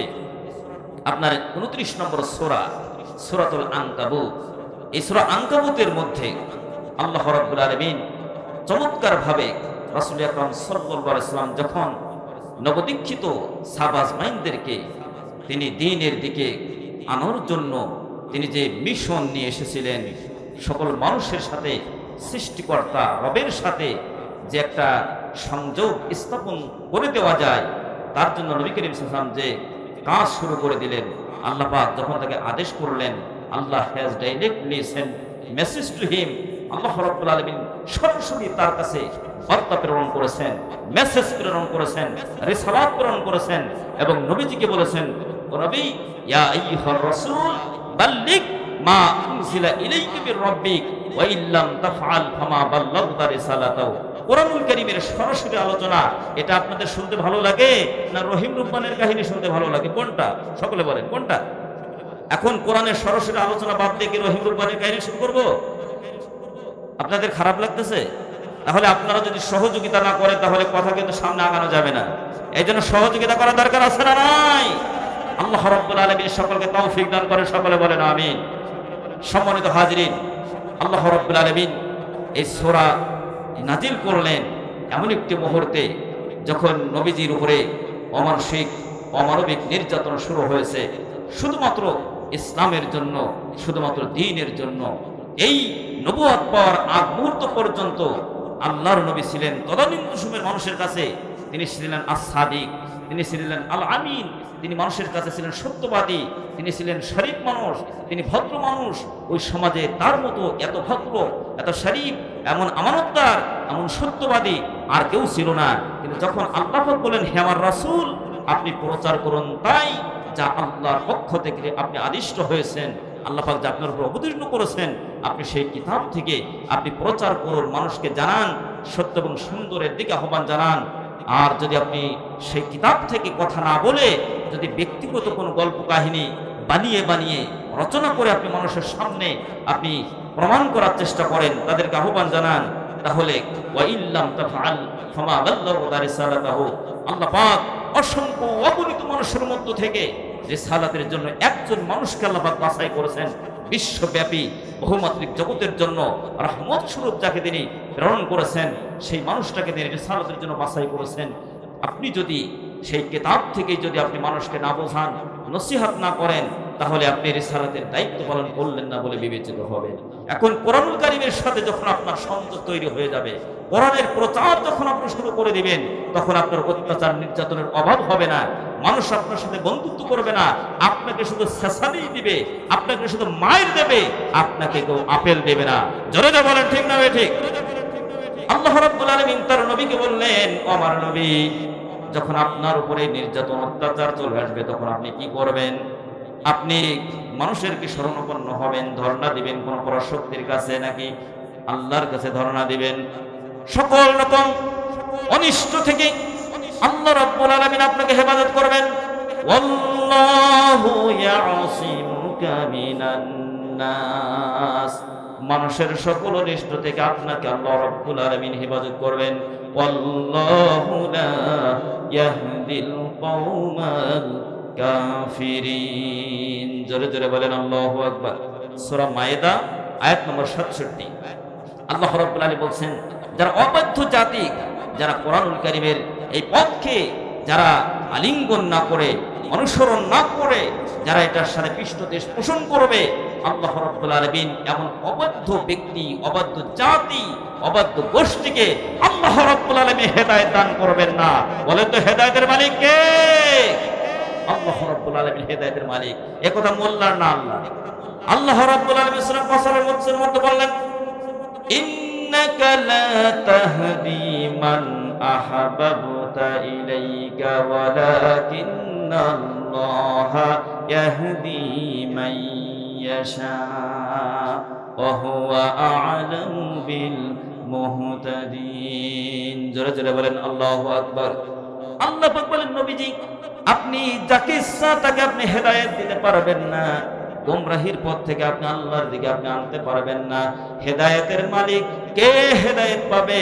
আপনার 29 নম্বর সূরা সূরাতুল আনকাবুত। এই সূরা আনকাবুতের মধ্যে আল্লাহ রাব্বুল আলামিন চমৎকার ভাবে রাসূল আকরাম সাল্লাল্লাহু আলাইহি ওয়াসাল্লাম যখন নবদীক্ষিত সাবাজ মাইন্ডদেরকে তিনি দ্বীনের দিকে আনার জন্য তিনি যে মিশন নিয়ে এসেছিলেন, সকল মানুষের সাথে সৃষ্টিকর্তা রবের সাথে যে একটা সংযোগ স্থাপন করে দেওয়া যায়, তার জন্য নবী করিম সাল্লাল্লাহু আলাইহি ওয়াসাল্লাম যে কাজ শুরু করে দিলেন, আল্লাহ পাক যখন তাকে আদেশ করলেন, Allah has directly sent message to him, Allah রাব্বুল আলামিন সরাসরি তার কাছে বার্তা প্রেরণ করেছেন, মেসেজ প্রেরণ করেছেন, রিসালাত প্রেরণ করেছেন এবং নবীজিকে বলেছেন, ও নবী ইয়া আইয়ুহার রাসূল বাল্লিগ মা উনজিলা ইলাইকা মির রাব্বিক ওয়া ইল্লাম তাফআল ফামা বাল্লাগতা রিসালাতাহু। কোরআনুল কারীমের সরাসরি আলোচনা, এটা আপনাদের শুনতে ভালো লাগে না রহিম রুব্বানের কাহিনী শুনতে ভালো লাগে? কোনটা? সকলে বলেন কোনটা? এখন কোরআনের সরাসরি আলোচনা বাদ দিয়ে কি রহিম রুব্বানের কাহিনী শুরু করব? আপনাদের খারাপ লাগতেছে? তাহলে আপনারা যদি সহযোগিতা না করেন তাহলে কথা কিন্তু সামনে আগানো যাবে না। এই জন্য সহযোগিতা করা দরকার আছে না নাই? আল্লাহ রাব্বুল আলামিন সকলকে তৌফিক দান করেন, সকলে বলেন আমিন। সম্মানিত হাজিরিন, আল্লাহ রাব্বুল আলামিন এই সূরা নাজিল করলেন এমন একটি মুহূর্তে যখন নবীজির উপরে অমানসিক অমানবিক নির্যাতন শুরু হয়েছে, শুধুমাত্র ইসলামের জন্য, শুধুমাত্র দ্বীনের জন্য। এই নবুয়ত পাওয়ার আগ মুহূর্ত পর্যন্ত আল্লাহর নবী ছিলেন তদানীন্তন মানুষের কাছে তিনি ছিলেন আস-সাদিক, তিনি ছিলেন আল আমিন, তিনি মানুষের কাছে ছিলেন সত্যবাদী, তিনি ছিলেন শরীফ মানুষ, তিনি ভদ্র মানুষ। ওই সমাজে তার মতো এত ভদ্র, এত শরীফ, এমন আমানতদার, এমন সত্যবাদী আর কেউ ছিল না। কিন্তু যখন আল্লাহ পাক বলেন, হে আমার রাসূল, আপনি প্রচার করুন তাই যা আল্লাহর পক্ষ থেকে আপনি আদিষ্ট হয়েছেন, আল্লাহ পাক যা আপনার উপর অবতীর্ণ করেছেন, আপনি সেই কিতাব থেকে আপনি প্রচার করুন, মানুষকে জানান, সত্য এবং সুন্দরের দিকে আহ্বান জানান। আর যদি আপনি সেই কিতাব থেকে কথা না বলে যদি ব্যক্তিগত কোনো গল্প কাহিনী বানিয়ে বানিয়ে রচনা করে আপনি মানুষের সামনে আপনি প্রমাণ করার চেষ্টা করেন, তাদেরকে আহ্বান জানান, তাহলে ওয়া ইল্লাম তাফআল ফামা বাল্লাগতা রিসালাতাহু, আল্লাহ পাক অসংখ্য অগণিত মানুষের মধ্য থেকে রিসালাতের জন্য একজন মানুষকে আল্লাহ পাক বাছাই করেছেন, বিশ্বব্যাপী বহুমাত্রিক জগতের জন্য রহমত স্বরূপ যাকে তিনি প্রেরণ করেছেন, সেই মানুষটাকে তিনি রিসালাতের জন্য বাছাই করেছেন। আপনি যদি সেই কিতাব থেকে যদি আপনি মানুষকে না বোঝান, নসিহত না করেন, তাহলে আপনি রিসালাতের দায়িত্ব পালন করলেন না বলে বিবেচিত হবেন। এখন কোরআনুল কারীমের সাথে যখন আপনার সংযোগ তৈরি হয়ে যাবে, কোরআনের প্রচার যখন আপনি শুরু করে দিবেন, তখন আপনার অত্যাচার নির্যাতনের অভাব হবে না, মানুষ আপনার সাথে বন্ধুত্ব করবে না, আপনাকে শুধু ছেঁচানি দিবে, আপনাকে শুধু মাইর দেবে, আপনাকে কেউ আপেল দেবে না। জোরে জোরে বলেন ঠিক না ঠিক? আল্লাহ রাব্বুল আলামিন তার নবীকে বললেন, ও আমার নবী, যখন আপনার উপরে নির্যাতন অত্যাচার চলে আসবে তখন আপনি কি করবেন? আপনি মানুষের কি শরণাপন্ন হবেন, ধর্ণা দিবেন কোন পরাশক্তির কাছে নাকি আল্লাহর কাছে ধর্ণা দিবেন? সকল রকম অনিষ্ট থেকে আল্লাহ রাব্বুল আলামিন আপনাকে হেফাজত করবেন। ওয়াল্লাহু ইয়াসিমুকা মিনান নাস, মানুষের সকল অনিষ্ট থেকে আপনাকে আল্লাহ রাব্বুল আলামিন হেফাজত করবেন। ওয়াল্লাহু লা ইয়াহদিল কওমাল কাফিরিন। জোরে জোরে বলেন আল্লাহু আকবার। সূরা মায়েদা আয়াত নম্বর 67। আল্লাহ রাব্বুল আলামিন বলছেন, যারা অবাধ্য জাতি, যারা কোরআনুল কারীমের এই পথকে যারা আলিঙ্গন না করে, অনুসরণ না করে, যারা এটার সাথে পৃষ্ঠদেশ পোষণ করবে, আল্লাহ রাব্বুল আলামিন এমন অবাধ্য ব্যক্তি, অবাধ্য জাতি, অবাধ্য গোষ্ঠীকে আল্লাহ রাব্বুল আলামিন হেদায়েত দান করবেন না। বলেন তো হেদায়েতের মালিক কে? আল্লাহ রাব্বুল আলামিন হেদায়েতের মালিক। এ কথা মোল্লার না আল্লাহ। আল্লাহ রাব্বুল আলামিন সূরা কাসারের মধ্যে বললেন, ইন্নাকা লা তাহদি মান আহাবাবতা ইলাইকা ওয়ালাকিন্নাল্লাহা ইয়াহদি মান ইয়াশা ওয়া হুয়া আ'লামু বিল মুহতাদিন। জোরে জোরে বলেন আল্লাহু আকবার। আল্লাহ পাক বলেন, নবীজি, আপনি যাকে ইচ্ছা তাকে আপনি হেদায়েত দিতে পারবেন না, গোমরাহির পথ থেকে আপনি আল্লাহর দিকে আপনি আনতে পারবেন না। হেদায়েতের মালিক কে, হেদায়েত পাবে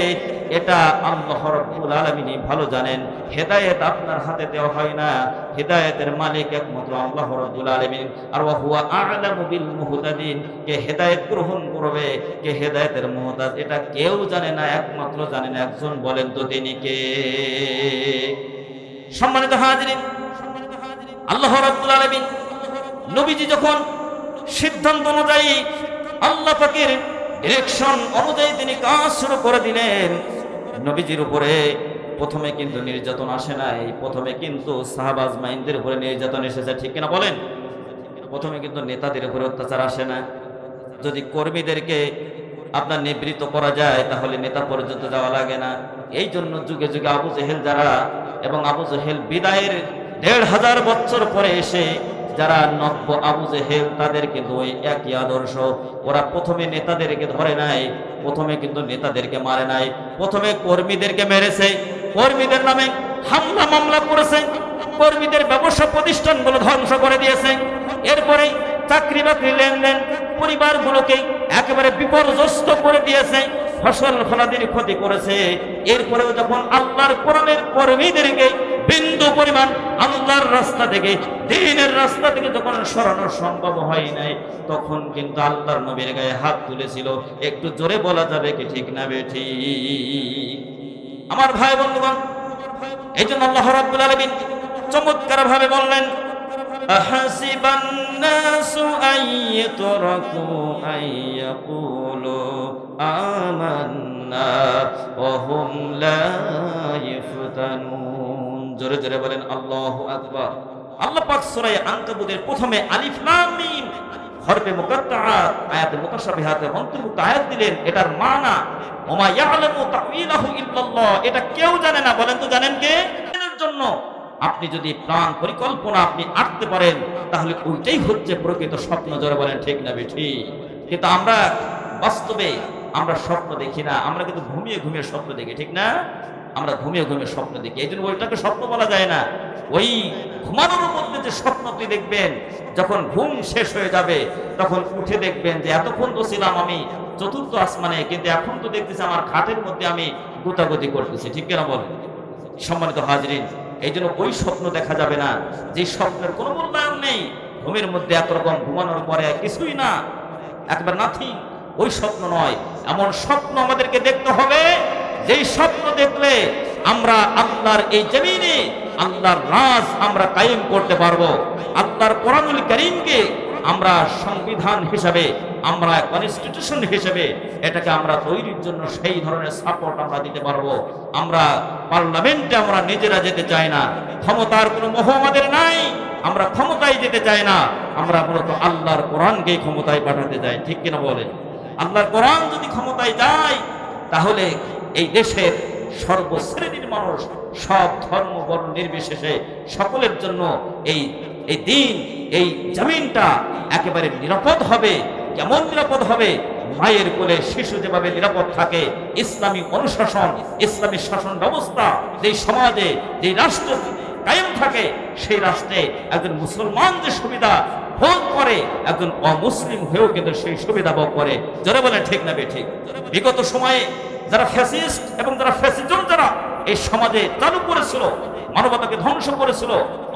এটা আল্লাহ রাব্বুল আলামিন ভালো জানেন। হেদায়েত আপনার হাতে দেওয়া হয় না, হেদায়েতের মালিক একমাত্র আল্লাহ রাব্বুল আলামিন। আর ওয়া হুয়া আ'লামু বিল মুহতাদিন, কে হেদায়েত গ্রহণ করবে, কে হেদায়েতের মুহতাজ, এটা কেউ জানে না, একমাত্র জানেন একজন। বলেন তো তিনি কে? সম্মানিত হাজিরিন, আল্লাহ রাব্বুল আলামিন নবীজি যখন সিদ্ধান্ত অনুযায়ী আল্লাহ পাকের ডিরেকশন অনুযায়ী তিনি কাজ শুরু করে দিলেন, নবীজির উপরে প্রথমে কিন্তু নির্যাতন আসে নাই, প্রথমে কিন্তু সাহাবা আজমাইনদের উপরে নির্যাতন এসেছে, ঠিক কিনা বলেন? প্রথমে কিন্তু নেতাদের উপরে অত্যাচার আসে না। যদি কর্মীদেরকে আপনার নিবৃত্ত করা যায় তাহলে নেতা পর্যন্ত যাওয়া লাগে না। এই জন্য যুগে যুগে আবু জেহেল যারা, এবং আবু জেহেল বিদায়ের ১৫০০ বছর পরে এসে যারা নব্য আবু জেহেল, তাদের কিন্তু ওই একই আদর্শ। ওরা প্রথমে নেতাদেরকে ধরে নাই, প্রথমে কিন্তু নেতাদেরকে মারে নাই, প্রথমে কর্মীদেরকে মেরেছে, কর্মীদের নামে হামলা মামলা করেছে, কর্মীদের ব্যবসা প্রতিষ্ঠানগুলো ধ্বংস করে দিয়েছে। এরপরে চাকরি বাকরি লেনদেন পরিবারগুলোকে একেবারে বিপর্যস্ত করে দিয়েছে, ফসল ফলাদির ক্ষতি করেছে। এরপরেও যখন আল্লাহর কোরআনের কর্মীদেরকে বিন্দু পরিমাণ আল্লাহর রাস্তা থেকে, দ্বীনের রাস্তা থেকে যখন সরানো সম্ভব হয় নাই, তখন কিন্তু আল্লাহর নবীর গায়ে হাত তুলেছিল। একটু জোরে বলা যাবে কি ঠিক না বেঠিক? আমার ভাই বন্ধুগণ, এই জন্য আল্লাহ রাব্বুল আলামিন চমৎকার ভাবে বললেন, আহাসিবান নাসু আইয়ুতরাকু আইয়াকুলু আমান্না ওয়া হুম লা ইফতানুন। জোরে জোরে বলেন আল্লাহু আকবার। আল্লাহ পাক সূরা আনকাবুতের প্রথমে আলিফ লাম মিম হরফে মুকাত্তাআত আয়াতে মুতাশাবিহাতের অন্তর্ভুক্ত আয়াত দিলেন। এটার মানা ওমা ইয়ালামু তাওয়িলাহু ইল্লাল্লাহ, এটা কেউ জানে না। বলেন তো জানেন কে? এর জন্য আপনি যদি প্ল্যান পরিকল্পনা আপনি আঁকতে পারেন তাহলে ওইটাই হচ্ছে প্রকৃত স্বপ্ন। জোরে বলেন ঠিক না বেঠিক? কিন্তু আমরা বাস্তবে আমরা স্বপ্ন দেখি না, আমরা কিন্তু ঘুমিয়ে ঘুমিয়ে স্বপ্ন দেখি, ঠিক না? আমরা ঘুমিয়ে ঘুমিয়ে স্বপ্ন দেখি, এই জন্য ওইটাকে স্বপ্ন বলা যায় না। ওই ঘুমানোর মধ্যে যে স্বপ্ন আপনি দেখবেন, যখন ঘুম শেষ হয়ে যাবে তখন উঠে দেখবেন যে এতক্ষণ তো ছিলাম আমি চতুর্থ আসমানে, কিন্তু এখন তো দেখতেছি আমার খাটের মধ্যে আমি গোতাগতি করতেছি, ঠিক কিনা বলেন? সম্মানিত হাজরিন, এই জন্য ওই স্বপ্ন দেখা যাবে না যে স্বপ্নের কোনো মূল্যায়ন নেই। ঘুমের মধ্যে একরকম, ঘুমানোর পরে কিছুই না, একবার নাথিং। ওই স্বপ্ন নয়, এমন স্বপ্ন আমাদেরকে দেখতে হবে যেই স্বপ্ন দেখলে আমরা আল্লাহর এই জমিনে আল্লাহর রাজ আমরা কায়েম করতে পারবো। আল্লাহর কোরআনুল কারীমকে আমরা সংবিধান হিসাবে, আমরা কনস্টিটিউশন হিসেবে এটাকে আমরা তৈরির জন্য সেই ধরনের সাপোর্ট আমরা দিতে পারবো। আমরা পার্লামেন্টে আমরা নিজেরা যেতে চাই না, ক্ষমতার কোনো মোহ আমাদের নাই, আমরা ক্ষমতায় যেতে চাই না, আমরা মূলত আল্লাহর কোরআনকে ক্ষমতায় পাঠাতে চাই, ঠিক কিনা বলেন? আল্লাহর কোরআন যদি ক্ষমতায় যায় তাহলে এই দেশের সর্বশ্রেণীর মানুষ, সব ধর্ম বর্ণ নির্বিশেষে সকলের জন্য এই দিন, এই জমিনটা একেবারে নিরাপদ হবে। কেমন নিরাপদ হবে? মায়ের কোলে শিশু যেভাবে নিরাপদ থাকে, ইসলামী অনুশাসন, ইসলামী শাসন ব্যবস্থা যে সমাজে, যে রাষ্ট্র কায়েম থাকে, সেই রাষ্ট্রে একজন মুসলমান যে সুবিধা ভোগ করে, একজন অমুসলিম হয়েও কিন্তু সেই সুবিধা ভোগ করে। যারা বলেন ঠিক না বেঠিক? বিগত সময়ে যারা ফ্যাসিস্ট এবং যারা ফ্যাসিজম যারা এই সমাজে চালু করেছিল, মানবতাকে ধ্বংস করেছিল,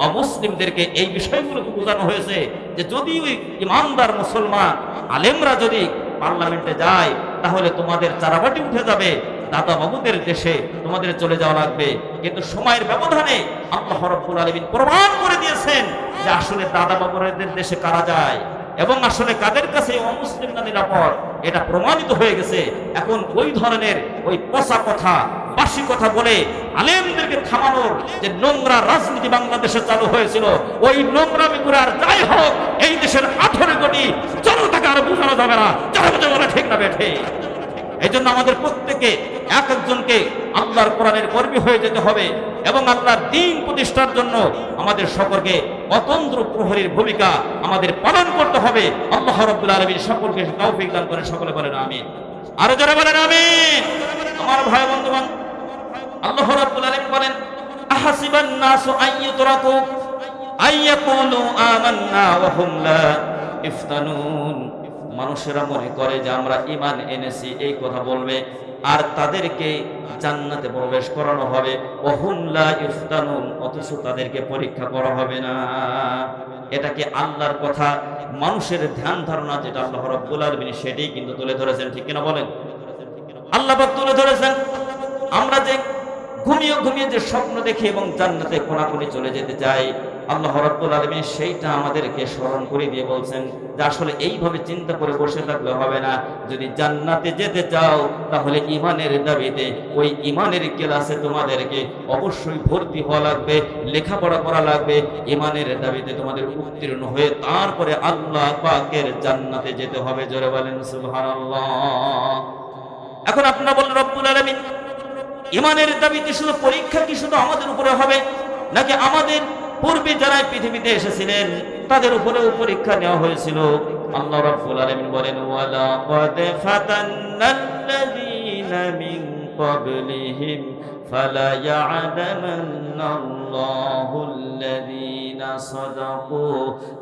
অমুসলিমদেরকে এই বিষয়গুলোকে বোঝানো হয়েছে যে যদি ওই ইমানদার মুসলমান আলেমরা যদি পার্লামেন্টে যায় তাহলে তোমাদের চারাবাটি উঠে যাবে, দাদা বাবুদের দেশে তোমাদের চলে যাওয়া লাগবে। কিন্তু সময়ের ব্যবধানে আল্লাহ রাব্বুল আলামিন প্রমাণ করে দিয়েছেন যে আসলে দাদা বাবুদের দেশে কারা যায় এবং আসলে কাদের কাছে অমুসলিমরা নিরাপদ, এটা প্রমাণিত হয়ে গেছে। এখন ওই ধরনের ওই পচা কথা, বাসি কথা বলে আলেমদেরকে থামানোর যে নোংরা রাজনীতি বাংলাদেশে চালু হয়েছিল, ওই নোংরামি করে আর যাই হোক এই দেশের 18 কোটি জনতাকে আর বোঝানো যাবে না। যারা ঠিক না বেঠে? এই জন্য আমাদের প্রত্যেকে এক একজনকে আল্লাহর কোরআনের কর্মী হয়ে যেতে হবে এবং আল্লাহর দ্বীন প্রতিষ্ঠার জন্য আমাদের সকলকে অতন্ত্র প্রহরীর ভূমিকা আমাদের পালন করতে হবে। আল্লাহ রাব্বুল আলামিন সকলকে তৌফিক দান করেন। সকলে বলেন আমিন। আরো যারা বলেন আমিন। আমার ভাই বন্ধুগণ, আল্লাহ রাব্বুল আলামিন বলেন, আহাসিবান নাসু আইয়ুতরাকু আইয়াকুলু আমান্না ওয়া হুম লা ইফতানুন। মানুষেরা মনে করে যে আমরা ঈমান এনেছি, এই কথা বলবে আর তাদেরকে জান্নাতে প্রবেশ করানো হবে। ওয়া হুম লা ইফতানুন, অথচ তাদেরকে পরীক্ষা করা হবে না। এটাকে আল্লাহর কথা, মানুষের ধ্যান ধারণা যেটা আল্লাহ রাব্বুল আলামিন সেটাই কিন্তু তুলে ধরেছেন, ঠিক কিনা বলেন? আল্লাহ পাক তুলে ধরেছেন। আমরা যে ঘুমিয়ে ঘুমিয়ে যে স্বপ্ন দেখে এবং জান্নাতে কোনাকুনি চলে যেতে চাই, আল্লাহ রাব্বুল আলামিন সেইটা আমাদেরকে স্মরণ করে দিয়ে বলছেন যে আসলে এইভাবে চিন্তা করে বসে থাকলে হবে না। যদি জান্নাতে যেতে চাও তাহলে ঈমানের দাবিতে ওই ঈমানের ক্লাসে তোমাদেরকে অবশ্যই ভর্তি হওয়া লাগবে, লেখাপড়া করা লাগবে। ঈমানের দাবিতে তোমাদের উত্তীর্ণ হয়ে তারপরে আল্লাহ পাকের জান্নাতে যেতে হবে। জোরে বলেন সুবহানাল্লাহ। এখন আপনারা বলেন রব্বুল আলামিন ঈমানের দাবিতে শুধু পরীক্ষা কি শুধু আমাদের উপরে হবে, নাকি আমাদের পূর্বে যারা পৃথিবীতে এসেছিলেন তাদের উপরেও পরীক্ষা নেওয়া হয়েছিল? আল্লাহ রাব্বুল আলামিন বলেন ওয়ালা ক্বাদ ফাতান্নাল্লাযীনা মিন ক্বাবলিহিম ফালা ইয়া'লামান্নাল্লাহুল্লাযীনা সাদাকু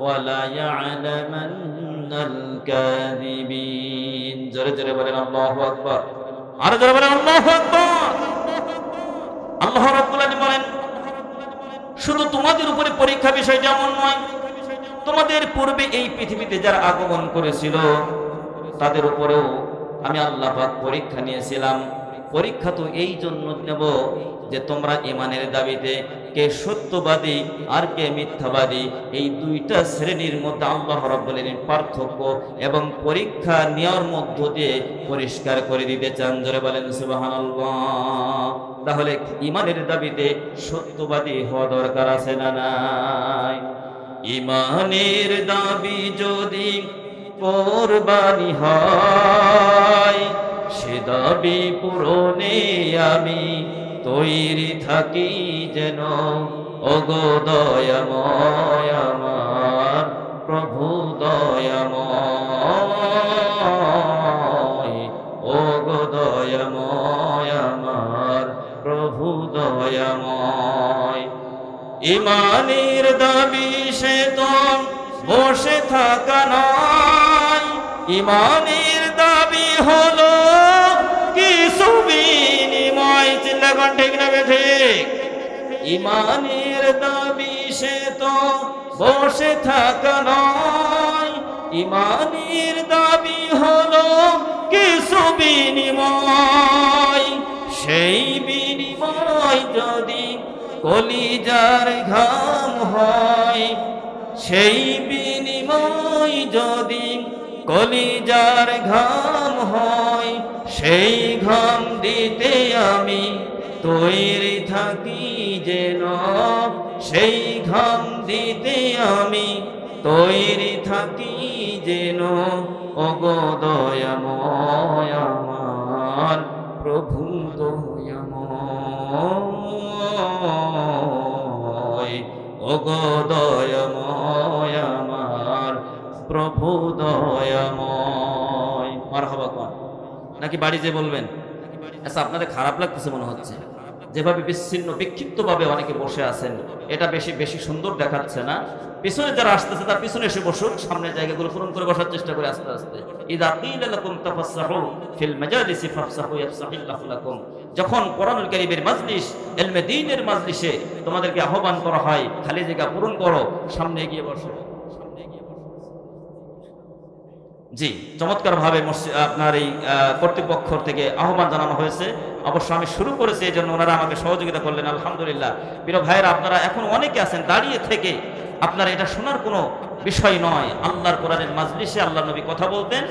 ওয়ালা ইয়া'লামান্নাল কাযিবিন। জোরে জোরে বলেন আল্লাহু আকবার। আর জোরে বলেন আল্লাহু আকবার। আল্লাহ রাব্বুল আলামিন বলেন শুধু তোমাদের উপরে পরীক্ষা বিষয় যেমন নয়, তোমাদের পূর্বে এই পৃথিবীতে যারা আগমন করেছিল তাদের উপরেও আমি আল্লাহ পাক পরীক্ষা নিয়েছিলাম। পরীক্ষা তো এই জন্য নেব যে তোমরা ঈমানের দাবিতে কে সত্যবাদী আর কে মিথ্যাবাদী, এই দুইটা শ্রেণীর মধ্যে আল্লাহ রাব্বুল আলামিন পার্থক্য এবং পরীক্ষা নেওয়ার মধ্য দিয়ে পরিষ্কার করে দিতে চান। জোরে বলেন সুবহানাল্লাহ। তাহলে ঈমানের দাবিতে সত্যবাদী হওয়া দরকার আছে না নাই? ঈমানের দাবি যদি কোরবানি হয়, সে দাবি পূরণে আমি তৈরি থাকি যেন। ওগো দয়াময় আমার প্রভু দয়াময়, ওগো দয়াময় আমার প্রভু দয়াময়। ঈমানের দাবি সে তো বসে থাকা নয়, ঈমানের দাবি হলো কিছু বিনিময়। চিল্লাগান ঠিক না ঠিক? ঈমানের দাবি সে তো বসে থাকা নয়, ঈমানের দাবি হলো কিছু বিনিময়। সেই বিনিময় যদি কলিজার ঘাম হয়, সেই বিনিময় যদি কলিজার ঘাম হয়, সেই ঘাম দিতে আমি তৈরি থাকি যেন। সেই ঘাম দিতে আমি তৈরি থাকি যেন। ওগো দয়াময় আমার প্রভু দয়াময়, ওগো দয়াময় আমার প্রভু দয়াময়। মারহাবা কোন নাকি বাড়ি যে বলবেন? আচ্ছা, আপনাদের খারাপ লাগতেছে মনে হচ্ছে, যেভাবে বিচ্ছিন্ন বিক্ষিপ্তভাবে অনেকে বসে আছেন, এটা বেশি বেশি সুন্দর দেখাচ্ছে না। পিছনে যারা আসতেছে তার পিছনে এসে বসুক, সামনের জায়গাগুলো পূরণ করে বসার চেষ্টা করে আস্তে আস্তে। ইযা কিলা লাকুম তাফাসসাহু ফিল মাজালিসি ফাফসাহু ইয়াফসাহিল্লাহু লাকুম। যখন কোরআনুল কারীমের মাজলিস, ইলমে দ্বীনের মাজলিসে তোমাদেরকে আহ্বান করা হয়, খালি জায়গা পূরণ করো, সামনে এগিয়ে বসো। জি, চমৎকার ভাবে আপনার এই কর্তৃপক্ষ থেকে আহ্বান জানানো হয়েছে। অবশ্য আমি শুরু করেছি, এই জন্য ওনারা আমাকে সহযোগিতা করলেন, আলহামদুলিল্লাহ। প্রিয় ভাইয়েরা, আপনারা এখন অনেকে আছেন দাঁড়িয়ে থেকে, আপনারা এটা শোনার কোনো বিষয় নয়। আল্লাহর কোরআনের মাজলিসে আল্লাহর নবী কথা বলতেন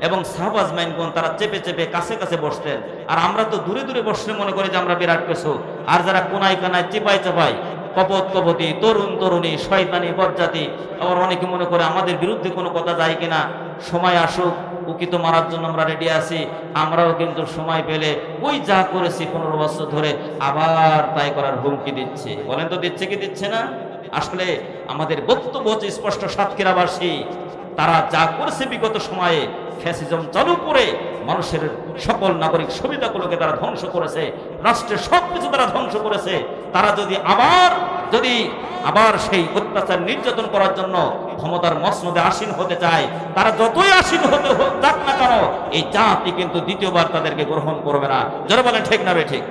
এবং সাহাবা আজমাইনগণ তারা চেপে চেপে কাছে কাছে বসতেন। আর আমরা তো দূরে দূরে বসলে মনে করি যে আমরা বিরাট কিছু। আর যারা কোনায় কানায় চিপায় চাপায়, কপত কপতি, তরুণ তরুণী, শয়তানি বজ্জাতি, আবার অনেকে মনে করে আমাদের বিরুদ্ধে কোনো কথা যায় কিনা। সময় আসুক, উকিত মারার জন্য আমরা রেডি আছি। আমরাও কিন্তু সময় পেলে ওই যা করেছি 15 বছর ধরে আবার তাই করার হুমকি দিচ্ছে। বলেন তো দিচ্ছে কি দিচ্ছে না? আসলে আমাদের বক্তব্য হচ্ছে স্পষ্ট, সাতক্ষীরাবাসী তারা যা করেছে বিগত সময়ে, ফ্যাসিজম চালু করে মানুষের সকল নাগরিক সুবিধাগুলোকে তারা ধ্বংস করেছে, রাষ্ট্রের সবকিছু তারা ধ্বংস করেছে। তারা যদি আবার সেই অত্যাচার নির্যাতন করার জন্য ক্ষমতার মসনদে আসীন হতে চায়, তারা যতই আসীন হতে যাক না কেন, এই জাতি কিন্তু দ্বিতীয়বার তাদেরকে গ্রহণ করবে না। যারা বলেন ঠিক না বে ঠিক?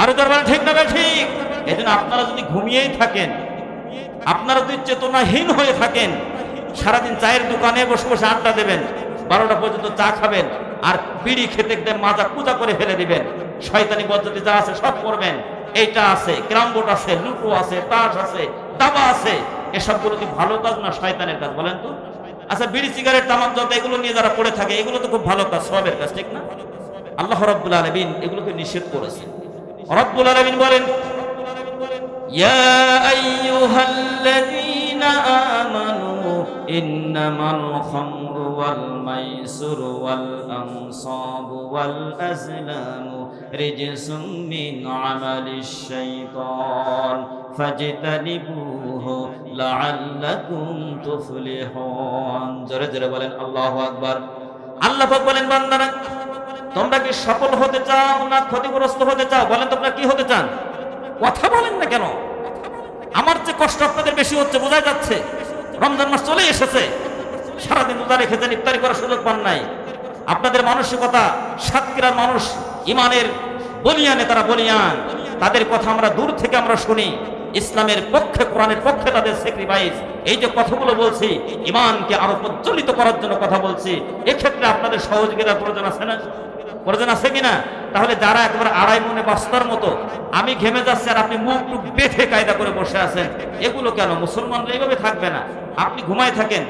আরো যারা বলেন ঠিক না বে ঠিক? এই জন্য আপনারা যদি ঘুমিয়েই থাকেন, আপনারা যদি চেতনাহীন হয়ে থাকেন, সারাদিন চায়ের দোকানে বসে বসে আড্ডা দেবেন, 12টা পর্যন্ত চা খাবেন, আর বিড়ি খেতে খেতে মাজা কুজা করে ফেলে দিবেন, শয়তানি পদ্ধতি যা আছে সব করবেন, এইটা আছে, ক্যারাম বোর্ড আছে, লুডো আছে, তাস আছে, দাবা আছে, এসবগুলো কি ভালো কাজ না শয়তানের কাজ বলেন তো? আচ্ছা, বিড়ি সিগারেট তামাক জর্দা এগুলো নিয়ে যারা পড়ে থাকে, এগুলো তো খুব ভালো কাজ, সওয়াবের কাজ, ঠিক না? আল্লাহ রাব্বুল আলামিন এগুলোকে নিষেধ করেছেন। রাব্বুল আলামিন বলেন, ইয়া আইয়ুহাল্লাযীনা আমানু ইন্নামাল খামরু ওয়াল মাইসিরু ওয়াল আনসাবু ওয়াল আজলামু রিজসুম মিন আমালিশ শাইতান ফাজতানিবুহু লাআল্লাকুম তুফলিহুন। জোরে জোরে বলেন আল্লাহু আকবার। আল্লাহ পাক বলেন, বান্দারা তোমরা কি সফল হতে চাও না ক্ষতিগ্রস্ত হতে চাও? বলেন তোমরা কি হতে চান? কথা বলেন না কেন? আমার যে কষ্ট আপনাদের বেশি হচ্ছে বোঝা যাচ্ছে। রমজান মাস চলে এসেছে, সারাদিন রোজা রেখেছেন, ইফতারি করার সুযোগ পান নাই। আপনাদের মানসিকতা, সাতক্ষীরার মানুষ ইমানের বলিয়ানে, তারা বলিয়ান, তাদের কথা আমরা দূর থেকে আমরা শুনি। ইসলামের পক্ষে, কোরআনের পক্ষে তাদের স্যাক্রিফাইস, এই যে কথাগুলো বলছি, ইমানকে আরো প্রজ্বলিত করার জন্য কথা বলছি, এক্ষেত্রে আপনাদের সহযোগিতার প্রয়োজন আছে না? প্রয়োজন আছে কিনা? তাহলে যারা একেবারে আড়াই মনে বস্তার মতো, আমি ঘেমে যাচ্ছি আর আপনি মুখ টুক বেঁধে কায়দা করে বসে আছেন, এগুলো কেন? মুসলমানরা এইভাবে থাকবে না। আপনি ঘুমায় থাকেন,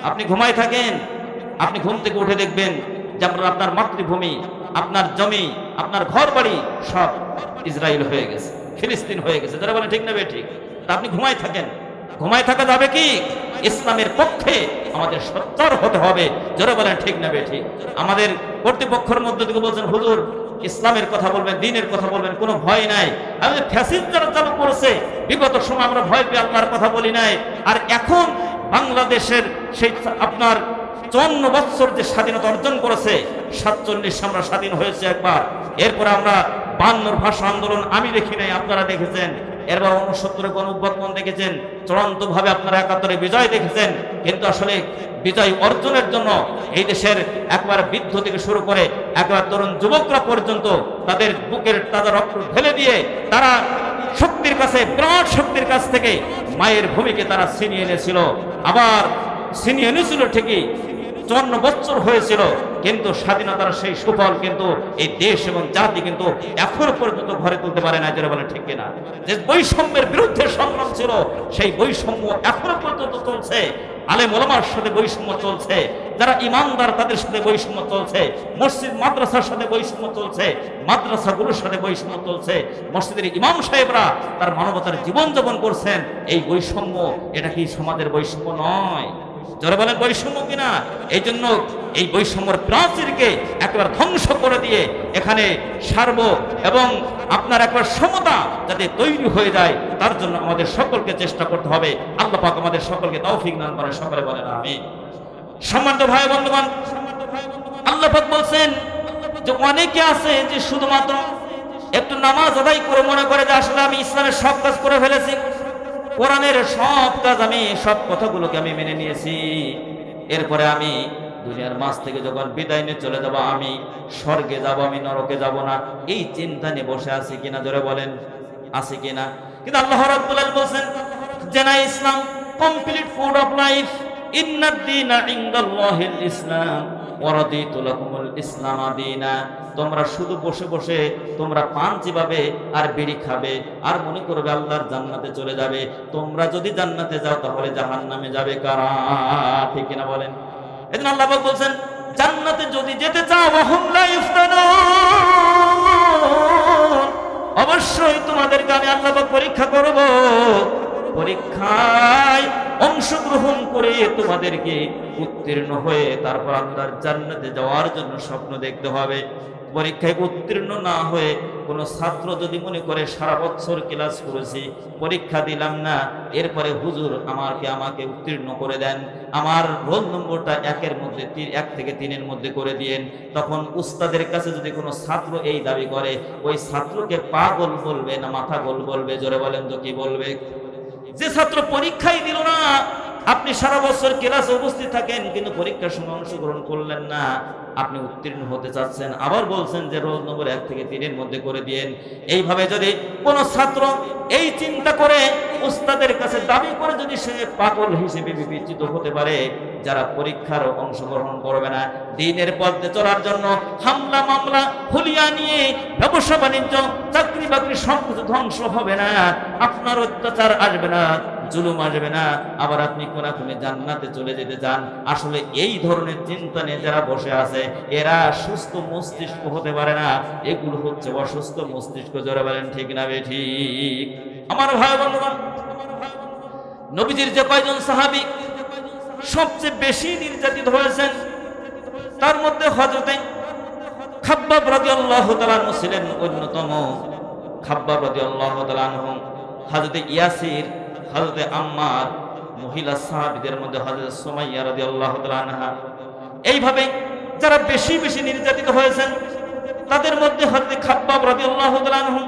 আপনি ঘুমায় থাকেন, আপনি ঘুম থেকে উঠে দেখবেন যে আপনার মাতৃভূমি, আপনার জমি, আপনার ঘর বাড়ি সব ইসরায়েল হয়ে গেছে, ফিলিস্তিন হয়ে গেছে। যারা বলে ঠিক না ঠিক, তা আপনি ঘুমায় থাকেন। ঘুমায় থাকা যাবে কি? ইসলামের পক্ষে আমাদের সোচ্চার হতে হবে। যারা বলেন ঠিক না ঠিক। আমাদের কর্তৃপক্ষের মধ্যে থেকে বলছেন, হুজুর ইসলামের কথা বলবেন, দ্বীনের কথা বলবেন, কোনো ভয় নাই। আমাদের ফ্যাসিস্ট যারা চালু করেছে, বিগত সময় আমরা ভয় পেয়ে আল্লাহর কথা বলি নাই। আর এখন বাংলাদেশের সেই আপনার 54 বছর যে স্বাধীনতা অর্জন করেছে, 47 আমরা স্বাধীন হয়েছে একবার, এরপরে আমরা 52 ভাষা আন্দোলন আমি দেখি নাই, আপনারা দেখেছেন। এরপর 69 গণ অভ্যুত্থান দেখেছেন, চূড়ান্তভাবে আপনারা 71 বিজয় দেখেছেন। কিন্তু আসলে বিজয় অর্জনের জন্য এই দেশের একবার বৃদ্ধ থেকে শুরু করে একবার তরুণ যুবকরা পর্যন্ত তাদের বুকের তাজা রক্ত ঢেলে দিয়ে তারা শক্তির কাছে, বিরাট শক্তির কাছ থেকে মায়ের ভূমিকে তারা ছিনিয়ে এনেছিল। আবার ছিনিয়ে এনেছিল ঠিকই, 54 বছর হয়েছিল, কিন্তু স্বাধীনতার সেই সুফল কিন্তু এই দেশ এবং জাতি কিন্তু এখনো পর্যন্ত ঘরে তুলতে পারে না। যারা বলে ঠিক কিনা? যে বৈষম্যের বিরুদ্ধে সংগ্রাম ছিল, সেই বৈষম্য এখনো পর্যন্ত চলছে। আলেম ওলামার সাথে বৈষম্য চলছে, যারা ইমানদার তাদের সাথে বৈষম্য চলছে, মসজিদ মাদ্রাসার সাথে বৈষম্য চলছে, মাদ্রাসাগুলোর সাথে বৈষম্য চলছে। মসজিদের ইমাম সাহেবরা তার মানবতার জীবনযাপন করছেন। এই বৈষম্য, এটা কি সমাজের বৈষম্য নয়? যারা বলেন বৈষম্য কিনা? এই জন্য এই বৈষম্যের প্রাচীরকে একবার ধ্বংস করে দিয়ে এখানে সার্ব এবং আপনার একবার সমতা যাতে তৈরি হয়ে যায়, তার জন্য আমাদের সকলকে চেষ্টা করতে হবে। আল্লাহ পাক আমাদের সকলকে তৌফিক দান করেন। সকলে বলেন আমিন। সম্মানিত ভাই বন্ধুগণ, আল্লাহ পাক বলছেন যে অনেকে আছে যে শুধুমাত্র একটু নামাজ আদায় করে মনে করে যে আসলে আমি ইসলামের সব কাজ করে ফেলেছি, কোরআনের সব কাজ, আমি সব কথাগুলোকে আমি মেনে নিয়েছি, এরপরে আমি দুনিয়ার মাঝ থেকে যখন বিদায় নিয়ে চলে যাব, আমি স্বর্গে যাব, আমি নরকে যাব না, এই চিন্তা নিয়ে বসে আছি কিনা? জোরে বলেন আছে কিনা? কিন্তু আল্লাহ রাব্বুল আলামিন বলেন যে না, ইসলাম কমপ্লিট ফুড অফ লাইফ, ইন্নাদ দীনা ইনদাল্লাহিল ইসলাম ওয়া রাদিতু লাকুমুল ইসলাম দীনা। তোমরা শুধু বসে বসে তোমরা পান চিবাবে আর বিড়ি খাবে আর মনে করবে আল্লাহর জান্নাতে চলে যাবে। তোমরা যদি জান্নাতে যাও তাহলে জাহান্নামে যাবে কারা? ঠিক কিনা বলেন? এজন্য আল্লাহ পাক বলেন জান্নাতে যদি যেতে চাও, ওয়াহুম লা ইফতানুন, অবশ্যই তোমাদেরকে আমি আল্লাহ পাক পরীক্ষা করব। পরীক্ষায় অংশগ্রহণ করে তোমাদেরকে উত্তীর্ণ হয়ে তারপর আল্লাহর জান্নাতে যাওয়ার জন্য স্বপ্ন দেখতে হবে। পরীক্ষায় উত্তীর্ণ না হয়ে কোনো ছাত্র যদি মনে করে সারা বছর ক্লাস করেছি, পরীক্ষা দিলাম না, এরপরে হুজুর আমাকে উত্তীর্ণ করে দেন, আমার রোল নম্বরটা 1 থেকে 3 মধ্যে করে দিয়েন, তখন উস্তাদের কাছে যদি কোনো ছাত্র এই দাবি করে, ওই ছাত্রকে পাগল বলবে না মাথা গোল বলবে? জোরে বলেন তো কি বলবে? যে ছাত্র পরীক্ষাই দিল না, আপনি সারা বছর ক্লাসে উপস্থিত থাকেন কিন্তু পরীক্ষার সময় অংশগ্রহণ করলেন না, আপনি উত্তীর্ণ হতে চাচ্ছেন, আবার বলছেন যে রোল নম্বর 1 থেকে 3 মধ্যে করে দিয়েন। এইভাবে যদি কোনো ছাত্র এই চিন্তা করে উস্তাদের কাছে দাবি করে যদি সে পাগল হিসেবে বিবেচিত হতে পারে, যারা পরীক্ষার অংশগ্রহণ করবে না, দ্বীনের পথে চলার জন্য হামলা মামলা হুলিয়া নিয়ে ব্যবসা বাণিজ্য চাকরি চাকরি বাকরি সবকিছু ধ্বংস হবে না, আপনার অত্যাচার আসবে না, জুলুম আসবে না, আবার আপনি কোনাকুনি জান্নাতে চলে যেতে চান। আসলে এই ধরনের চিন্তা নিয়ে যারা বসে আছে এরা সুস্থ মস্তিষ্ক হতে পারে না, এগুলো হচ্ছে অসুস্থ মস্তিষ্ক। জোরে বলেন ঠিক না বেঠিক? আমার ভাই বন্ধুগণ, নবীজির যে কয়জন সাহাবী সবচেয়ে বেশি নির্যাতিত হয়েছেন তার মধ্যে হযরতে খাব্বাব রাদিয়াল্লাহু তাআলা আনহু ছিলেন অন্যতম। খাব্বাব রাদিয়াল্লাহু তাআলা আনহু, হযরতে ইয়াসির, হযরতে আম্মার, মহিলা সাহাবীদের মধ্যে হযরত সুমাইয়া রাদিয়াল্লাহু তাআলা আনহা, এইভাবে যারা বেশি বেশি নির্যাতিত হয়েছেন তাদের মধ্যে হযরতে খাব্বাব রাদিয়াল্লাহু তাআলা আনহু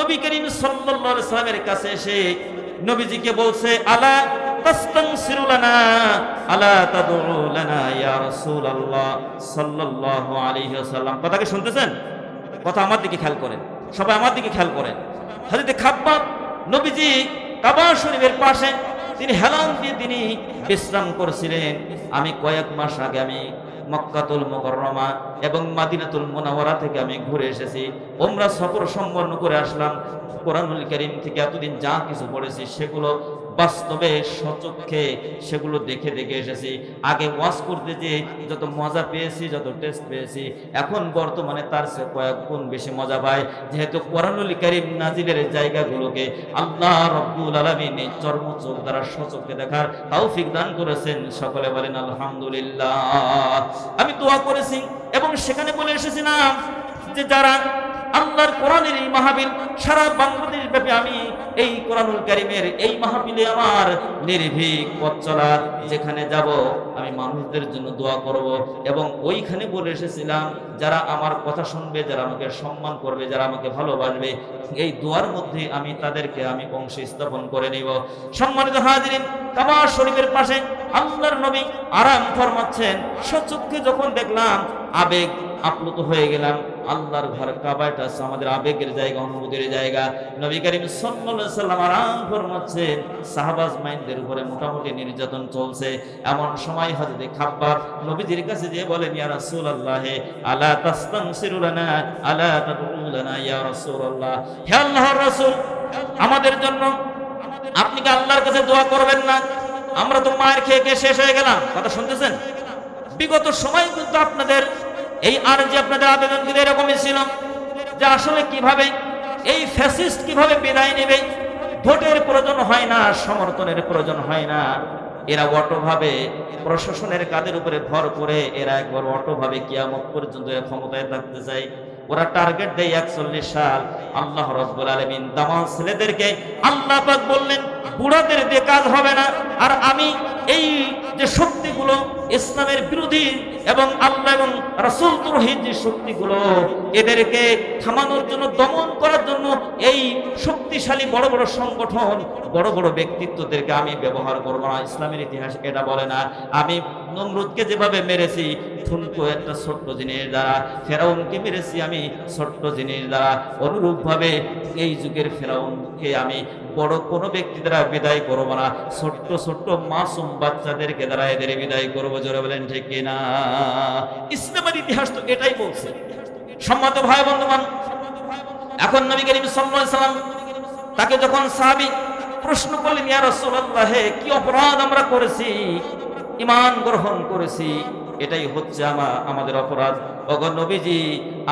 নবী করিম সাল্লাল্লাহু আলাইহি সাল্লামের কাছে এসে নবীজিকে বলছে, আলা তাস্তানসিরু লানা, আলা তাদউ লানা ইয়া রাসূলুল্লাহ সাল্লাল্লাহু আলাইহি ওয়াসাল্লাম। কথা কি শুনতেছেন? কথা আমার দিকে খেয়াল করেন, সবাই আমার দিকে খেয়াল করেন। হযরত খাব্বাব নবীজি কাবা শরীফের পাশে তিনি হেলান দিয়ে তিনি বিশ্রাম করছিলেন। আমি কয়েক মাস আগে আমি মক্কাতুল মুকাররমা এবং মাদিনাতুল মুনাওয়ারা থেকে আমি ঘুরে এসেছি, উমরা সফর সম্পন্ন করে আসলাম। কোরআনুল কারীম থেকে এতদিন যা কিছু পড়েছি সেগুলো বাস্তবে সচক্ষে সেগুলো দেখে দেখে এসেছি। আগে ওয়াজ করতে যে যত মজা পেয়েছি, যত টেস্ট পেয়েছি, এখন বর্তমানে তার চেয়ে কয়েক গুণ বেশি মজা পাই, যেহেতু কোরআনুল কারীম নাজিলের জায়গাগুলোকে আল্লাহ রাব্বুল আলামিন চর্মচোখ দ্বারা সচক্ষে দেখার তৌফিক দান করেছেন। সকলে বলেন আলহামদুলিল্লাহ। আমি দোয়া করেছি এবং সেখানে বলে এসেছিলাম যে যারা আল্লাহর কোরআনের এই মাহফিল সারা বাংলাদেশ ব্যাপী, আমি এই কোরআনুল কারীমের এই মাহফিলে আমার নির্ভীক পথ চলা, যেখানে যাব আমি মানুষদের জন্য দোয়া করব। এবং ওইখানে বলে এসেছিলাম যারা আমার কথা শুনবে, যারা আমাকে সম্মান করবে, যারা আমাকে ভালোবাসবে, এই দোয়ার মধ্যে আমি তাদেরকে আমি অংশ স্থাপন করে নিব। সম্মানিত হাজিরিন, কাবা শরীফের পাশে আল্লাহর নবী আরাম ফরমাচ্ছেন। সচক্ষে যখন দেখলাম আবেগ আপ্লুত হয়ে গেলাম। আল্লাহর ঘর কাবাটা আমাদের আবেগের জায়গা, অনুভূতির জায়গা। নবী করিম সাল্লাল্লাহু আলাইহি সাল্লাম আরাম ফরমাচ্ছেন, সাহাবাজ মাইনদের উপরে মোটামুটি নির্যাতন চলছে। এমন সময় হযরত খাব্বাব নবীজির কাছে যেয়ে বলেন, ইয়া রাসূলুল্লাহ আলা তাস্তানসিরু লানা, আলা তাদউ লানা ইয়া রাসূলুল্লাহ, হে আল্লাহর রাসূল, আমাদের জন্য আপনি কি আল্লাহর কাছে দোয়া করবেন না? আমরা তো মায়ের খেয়ে খেয়ে শেষ হয়ে গেলাম। কথা শুনতেছেন? বিগত সময় কিন্তু আপনাদের এই আর যে আপনাদের আবেদন কিন্তু এরকমই ছিল যে আসলে কিভাবে এই ফ্যাসিস্ট কিভাবে বিদায় নেবে। ভোটের প্রয়োজন হয় না, সমর্থনের প্রয়োজন হয় না, এরা অটোভাবে প্রশাসনের কাদের উপরে ভর করে এরা একবার অটোভাবে কিয়ামত পর্যন্ত ক্ষমতায় থাকতে চায়। ওরা টার্গেট দেয় 41 সাল। আল্লাহ রাব্বুল আলামিন দামান ছেলেদেরকে আল্লাহ পাক বললেন, বুড়াদের দিয়ে কাজ হবে না। আর আমি এই যে শক্তিগুলো ইসলামের বিরোধী এবং আল্লাহ এবং রাসূল দ্রোহী যে শক্তিগুলো, এদেরকে থামানোর জন্য, দমন করার জন্য এই শক্তিশালী বড় বড় সংগঠন, বড় বড় ব্যক্তিত্বদেরকে আমি ব্যবহার করব না। ইসলামের ইতিহাস এটা বলে না। আমি নমরুদকে যেভাবে মেরেছি ঠুনকো একটা ছোট্ট জিনিস দ্বারা, ফেরাউনকে মেরেছি আমি ছোট্ট জিনিস দ্বারা, অনুরূপভাবে এই যুগের ফেরাউনকে আমি বড় কোনো ব্যক্তি দ্বারা বিদায় করব না, ছোট্ট ছোট্ট মাসুম বাচ্চাদেরকে দ্বারা এদের বিদায় করবো। জোরে বলেন ঠিক কিনা? ইসলামের ইতিহাস তো এটাই বলছে। সম্মানিত ভাই বন্ধুগণ, এখন নবী করিম সাল্লাল্লাহু আলাইহি ওয়াসাল্লাম তাকে যখন সাহাবী প্রশ্ন করলেন, ইয়া রাসূলুল্লাহ, কি অপরাধ আমরা করেছি? ঈমান গ্রহণ করেছি, এটাই হচ্ছে আমাদের অপরাধ। ওগো নবীজি,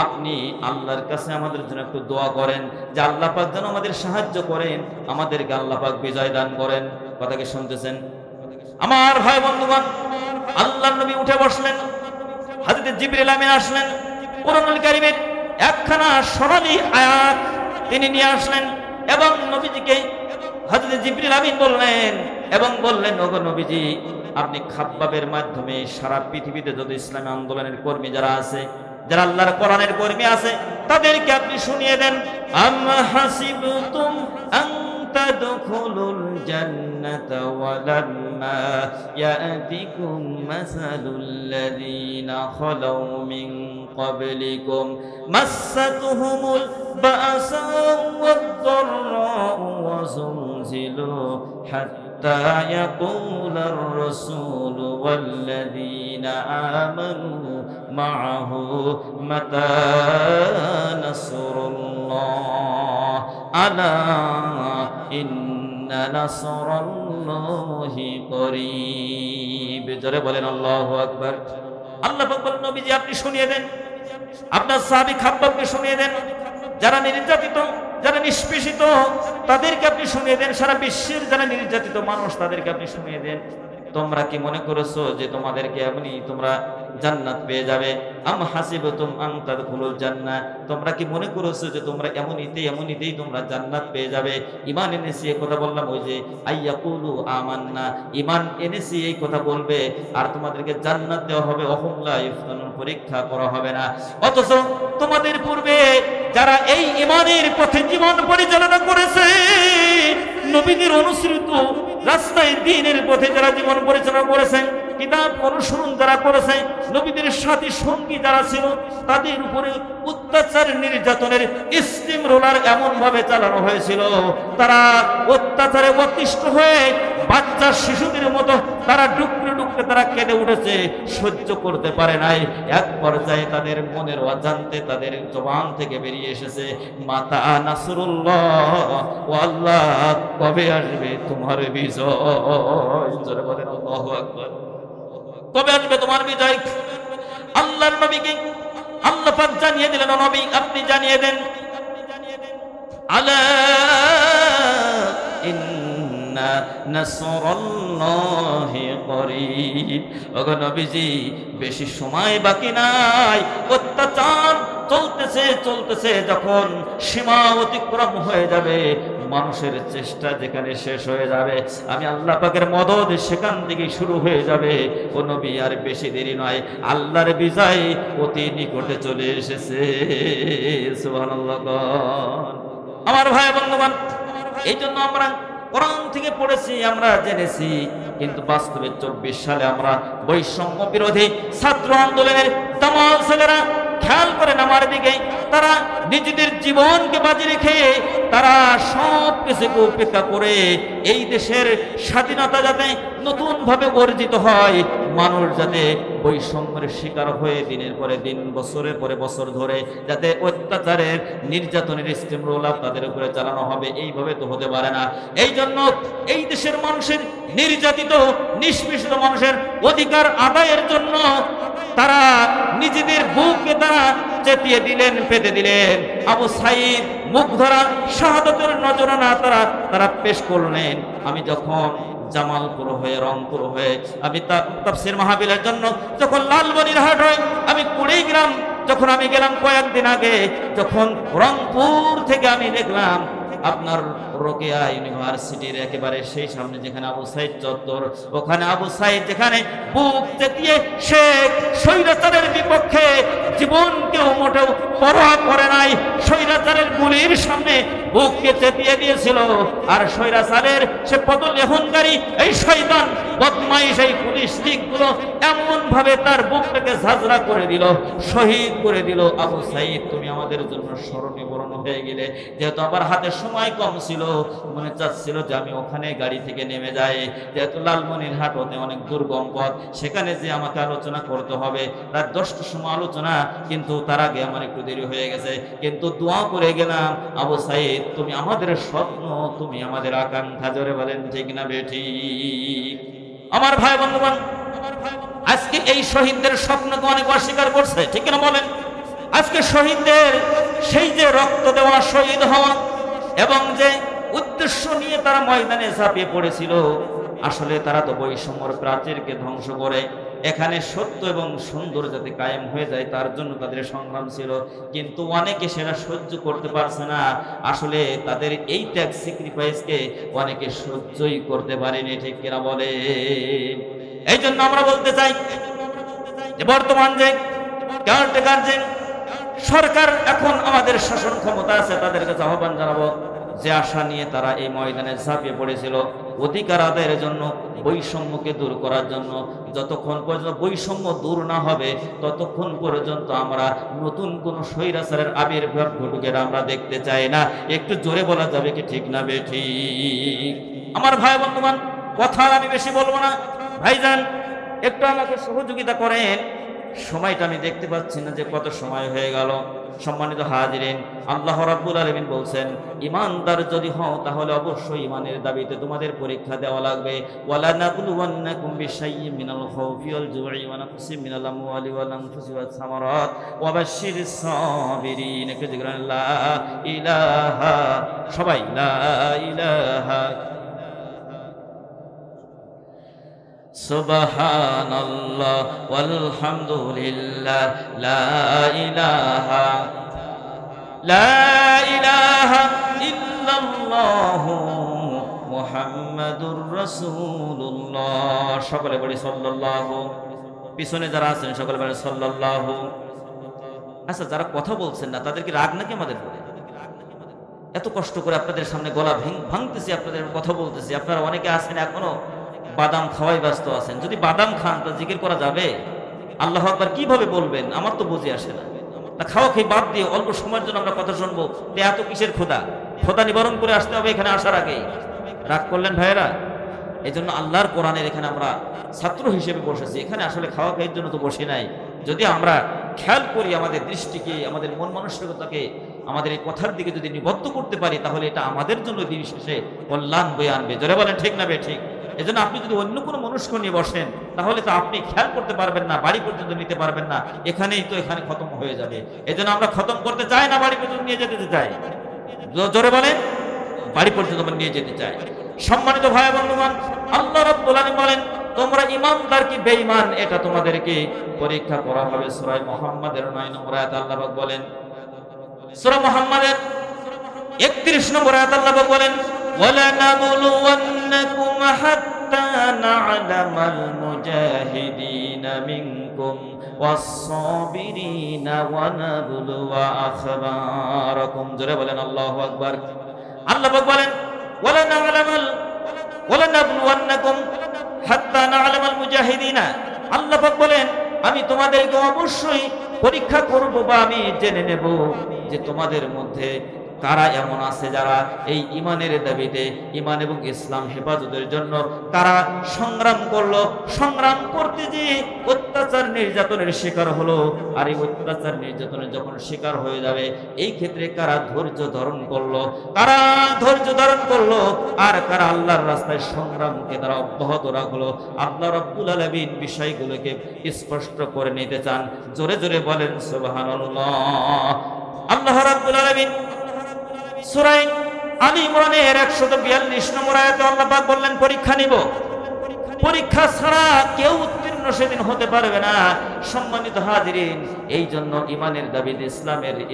আপনি আল্লাহর কাছে আমাদের জন্য একটু দোয়া করেন যে আল্লাহ পাক যেন আমাদের সাহায্য করেন, আমাদেরকে আল্লাহ পাক বিজয় দান করেন। কথা কি শুনতেছেন? আমার ভাই বন্ধুগণ, আল্লাহর নবী উঠে বসলেন। হযরত জিবরিল আমিন আসলেন, কোরআনুল কারীমের একখানা সোনালী আয়াত তিনি নিয়ে আসলেন এবং নবীজিকে হযরত জিবরিল আমিন বললেন এবং বললেন, ওগো নবীজি, আপনি খাব্বাবের মাধ্যমে সারা পৃথিবীতে যত ইসলামী আন্দোলনের কর্মী যারা আছে, যারা আল্লাহর কোরআনের কর্মী আছে, তাদেরকে আপনি শুনিয়ে দেন। আম হাসিবতুম আন তাদখুলুল জান্নাতা ওয়ালাম্মা ইয়াতিকুম মাসালুল লাযীনা খালাউ মিন ক্বাবলিকুম মাসাতুহুমুল বা'সাউ ওয়াদ-দাররাউ ওয়া যুলজিলু হাত্তা ইয়াকুলার রাসূলু ওয়াল্লাযীনা আমানু মা'আহু মাতা নাসরুল্লাহ। আলা ইন্না নাসরাল্লাহি করিব। জোরে বলেন আল্লাহু আকবার। আল্লাহ পাক বলেন, নবীজি আপনি শুনিয়ে দেন, আপনার সাহাবী খাব্বাবকে শুনিয়ে দেন, যারা নির্যাতিত, যারা নিষ্পেষিত তাদেরকে আপনি শুনিয়ে দেন, সারা বিশ্বের যারা নির্যাতিত মানুষ তাদেরকে আপনি শুনিয়ে দেন, তোমরা কি মনে করেছো যে তোমাদেরকে এমনি তোমরা জান্নাত পেয়ে যাবে? আম হাসিবতুম আন তাদখুলুল জান্নাহ, তোমরা কি মনে করেছো যে তোমরা এমনিতেই তোমরা জান্নাত পেয়ে যাবে? ঈমান এনেছি এই কথা বললাম, ওই যে আইয়াকুলু আমান্না, ঈমান এনেছি এই কথা বলবে আর তোমাদেরকে জান্নাত দেওয়া হবে, অহুম লা ইফতানুন, পরীক্ষা করা হবে না। অথচ তোমাদের পূর্বে যারা এই ঈমানের পথে জীবন পরিচালনা করেছে, নবীদের অনুসৃত রাস্তায় দ্বীনের পথে যারা জীবন পরিচালনা করেছেন, কিতাব অনুসরণ যারা করেছে, নবীদের সাথী সঙ্গী যারা ছিল, তাদের উপরে অত্যাচার নির্যাতনের স্টিম রোলার এমন ভাবে চালানো হয়েছিল, তারা অত্যাচারে অতিষ্ঠ হয়ে বাচ্চা শিশুদের মতো তারা ডুকরে ডুকরে তারা কেঁদে উঠেছে, সহ্য করতে পারে নাই। এক পর্যায়ে তাদের মনের অজান্তে তাদের জবান থেকে বেরিয়ে এসেছে, মাতা নাসরুল্লাহ, ও আল্লাহ কবে আসবে তোমার বিজয়? জোরে বলেন আল্লাহু আকবার। কবে আসবে তোমার বিজয়? আল্লাহর নবীকে আল্লাহ পাক জানিয়ে দিলেন, নবী আপনি জানিয়ে দেন, আলা ইন্না নাসরাল্লাহি করিব। ওগো নবীজি বেশি সময় বাকি নাই, অত্যাচার চলতেছে, যখন সীমা অতিক্রম হয়ে যাবে, মানুষের চেষ্টা যেখানে শেষ হয়ে যাবে, আমি আল্লাহ পাকের মদদ সেখান থেকে শুরু হয়ে যাবে। ও নবী আর বেশি দেরি নয়, আল্লাহর বিজয় অতি নিকটে চলে এসেছে। সুবহানাল্লাহ। আমার ভাই বন্ধুগণ, এই জন্য আমরা কোরআন থেকে পড়েছি, আমরা জেনেছি, কিন্তু বাস্তবে 24 সালে আমরা বৈষম্য বিরোধী ছাত্র আন্দোলনের দামাল ছেলেরা খেয়াল করেন আমার দিকে, তারা নিজেদের জীবনকে বাজি রেখে তারা সব কিছুকে উপেক্ষা করে এই দেশের স্বাধীনতা যাতে নতুন ভাবে অর্জিত হয়, মানুষ যাতে বৈষম্যের শিকার হয়ে দিনের পরে দিন, বছরের পরে বছর ধরে যাতে অত্যাচারের নির্যাতনের স্টিম রোলার তাদের উপরে চালানো হবে, এইভাবে তো হতে পারে না। এই জন্য এই দেশের মানুষের নির্যাতিত নিষ্পেষিত মানুষের অধিকার আদায়ের জন্য তারা নিজেদের বুককে তারা চেপিয়ে দিলেন, পেতে দিলেন। আবু সাঈদ মুখ ধরা শাহাদাতের নজরানা তারা পেশ করলেন। আমি যখন জামালপুর হয়ে রংপুর হয়ে আমি তাফসীর মাহফিলের জন্য যখন লালমনিরহাট হয়ে আমি কুড়িগ্রাম যখন আমি গেলাম কয়েকদিন আগে, যখন রংপুর থেকে আমি দেখলাম আপনার রোকেয়া ইউনিভার্সিটির একেবারে সেই সামনে যেখানে আবু সাঈদ চত্বর, ওখানে আবু সাঈদ যেখানে বুক চেতিয়ে সে স্বৈরাচারের বিপক্ষে জীবনকেও মোটেও পরোয়া করে নাই, স্বৈরাচারের গুলির সামনে বুককে চেতিয়ে দিয়েছিল। আর স্বৈরাচারের সে পদলেহনকারী এই শয়তান বদমাইশ এই পুলিশ দিকগুলো এমন ভাবে তার বুকটাকে ঝাঁঝরা করে দিল, শহীদ করে দিল। আবু সাঈদ তুমি আমাদের জন্য স্মরণীয় বরণ হয়ে গেলে। যেহেতু আমার হাতে সময় কম ছিল, মনে চাচ্ছিল যে আমি ওখানে গাড়ি থেকে নেমে যাই, যেহেতু লালমনিরহাট হতে অনেক দুর্গম পথ, সেখানে যে আমাকে আলোচনা করতে হবে রাত 10টার সময় আলোচনা, কিন্তু তার আগে আমার একটু দেরি হয়ে গেছে। কিন্তু দোয়া করে গেলাম, আবু সাঈদ তুমি আমাদের স্বপ্ন, তুমি আমাদের আকাঙ্ক্ষা। জোরে বলেন ঠিক না বেঠিক? আমার ভাই বন্ধুগণ, আজকে এই শহীদদের স্বপ্নকে অনেক অস্বীকার করছে, ঠিক না বলেন? আজকে শহীদদের সেই যে রক্ত দেওয়া, শহীদ হওয়া এবং যে উদ্দেশ্য নিয়ে তারা ময়দানে ঝাঁপিয়ে পড়েছিল, আসলে তারা তো বৈষম্যর প্রাচীরকে ধ্বংস করে এখানে সত্য এবং সুন্দর যাতে কায়েম হয়ে যায় তার জন্য তাদের সংগ্রাম ছিল। কিন্তু অনেকে সেটা সহ্য করতে পারছে না, আসলে তাদের এই ত্যাগ স্যাক্রিফাইসকে অনেকে সহ্যই করতে পারেনি, ঠিক কিনা বলে? এই জন্য আমরা বলতে চাই যে বর্তমান যে কেয়ারটেকার যে সরকার এখন আমাদের শাসন ক্ষমতা আছে, তাদের কাছে আহ্বান জানাবো যে আশা নিয়ে তারা এই ময়দানে ঝাঁপিয়ে পড়েছিল অধিকার আদায়ের জন্য, বৈষম্যকে দূর করার জন্য, যতক্ষণ পর্যন্ত বৈষম্য দূর না হবে ততক্ষণ পর্যন্ত আমরা নতুন কোন স্বৈরাচারের আবির্ভাব ঘটুক এটা আমরা দেখতে চাই না। একটু জোরে বলা যাবে কি ঠিক না বেঠিক? আমার ভাই বন্ধুগণ, কথা আমি বেশি বলবো না। ভাইজান একটু আমাকে সহযোগিতা করেন, সময়টা আমি দেখতে পাচ্ছি না যে কত সময় হয়ে গেল। সম্মানিত হাজিরিন, আল্লাহ রাব্বুল আলামিন বলছেন, ইমানদার যদি হও তাহলে অবশ্যই ইমানের দাবিতে তোমাদের পরীক্ষা দেওয়া লাগবে। ওয়ালা নাবলুওয়ান্নাকুম বিশাইয়্যিন মিনাল খাউফি ওয়াল জু'i ওয়া নাকসিম মিনাল আমওয়ালি ওয়াল আনফুসি ওয়াস সামারাত ওয়া বাশশিরিস সাবিরিন। কে জিকরান লা ইলাহা, সবাই লা ইলাহা সুবহানাল্লাহ ওয়ালহামদুলিল্লাহ লা ইলাহা ইল্লাল্লাহু মুহাম্মাদুর রাসূলুল্লাহ। সকলে বলি সাল্লাল্লাহু। পিছনে যারা আছেন সকলে বলি সাল্লাল্লাহু। আচ্ছা, যারা কথা বলছেন না তাদের কি রাগ নাকি আমাদের উপরে? এত কষ্ট করে আপনাদের সামনে গলা ভাঙতেছি, আপনাদের কথা বলতেছি, আপনারা অনেকে আছেন এখনো বাদাম খাওয়াই ব্যস্ত আছেন। যদি বাদাম খান তা জিকির করা যাবে? আল্লাহু আকবার কিভাবে বলবেন আমার তো বুঝে আসে না। তা খাওয়া খেয়ে বাদ দিয়ে অল্প সময়ের জন্য আমরা কথা শুনবো, এত কিসের ক্ষুধা? ক্ষুধা নিবারণ করে আসতে হবে এখানে আসার আগে। রাগ করলেন ভাইয়েরা? এই জন্য আল্লাহর কোরআনের এখানে আমরা ছাত্র হিসেবে বসেছি। এখানে আসলে খাওয়া খাওয়ার জন্য তো বসি নাই। যদি আমরা খেয়াল করি আমাদের দৃষ্টিকে, আমাদের মন মানসিকতাকে আমাদের এই কথার দিকে যদি নিবদ্ধ করতে পারি, তাহলে এটা আমাদের জন্য দিন শেষে কল্যাণ বয়ে আনবে। জোরে বলেন ঠিক না বে ঠিক? এজন্য আপনি যদি অন্য কোনো মনুষ্য নিয়ে বসেন তাহলে তো আপনি খেয়াল করতে পারবেন না, বাড়ি পর্যন্ত নিতে পারবেন না, এখানেই তো এখানে খতম হয়ে যাবে। এজন্য আমরা খতম করতে চাই না, বাড়ি পর্যন্ত নিয়ে যেতে চাই। জোরে বলেন, বাড়ি পর্যন্ত আমরা নিয়ে যেতে চাই। সম্মানিত ভাই বন্ধুগণ, আল্লাহ রাব্বুল আলামিন বলেন, তোমরা ঈমানদার কি বেঈমান এটা তোমাদেরকে পরীক্ষা করা হবে। সূরা মুহাম্মাদের 9 নম্বর আয়াত আল্লাহ পাক বলেন, সূরা মুহাম্মাদের 31 নম্বর আয়াত আল্লাহ পাক বলেন, وَلَنَبْلُوَنَّكُمْ حَتَّى نَعْلَمَ الْمُجَاهِدِينَ مِنكُمْ وَالصَّابِرِينَ وَنَبْلُوَ أَخْبَارَكُمْ। জোরে বলেন আল্লাহু আকবার। আল্লাহ পাক বলেন, وَلَنَبْلُوَنَّكُمْ حَتَّى نَعْلَمَ الْمُجَاهِدِينَ। আল্লাহ পাক বলেন, আমি তোমাদেরকে অবশ্যই পরীক্ষা করব বা আমি জেনে নেব যে তোমাদের মধ্যে কারা এমন আছে যারা এই ইমানের দাবিতে, ইমান এবং ইসলাম হেফাজতের জন্য কারা সংগ্রাম করলো, সংগ্রাম করতে যে অত্যাচার নির্যাতনের শিকার হলো, আর এই অত্যাচার নির্যাতনের যখন শিকার হয়ে যাবে এই ক্ষেত্রে কারা ধৈর্য ধারণ করলো, কারা ধৈর্য ধারণ করলো, আর কারা আল্লাহর রাস্তায় সংগ্রামকে তারা অব্যাহত রাখলো। আল্লাহ রাব্বুল আলামিন বিষয়গুলোকে স্পষ্ট করে নিতে চান। জোরে জোরে বলেন সুবহানাল্লাহ। আল্লাহ রাব্বুল আলামিন সূরা আলী ইমরানের 142 নম্বর আয়াতে আল্লাহ পাক বললেন, পরীক্ষা নিব, পরীক্ষা ছাড়া কেউ উত্তীর্ণ সেদিন হতে পারবে না। সম্মানিত হাজিরিন, এই জন্য ইমানের দাবিতে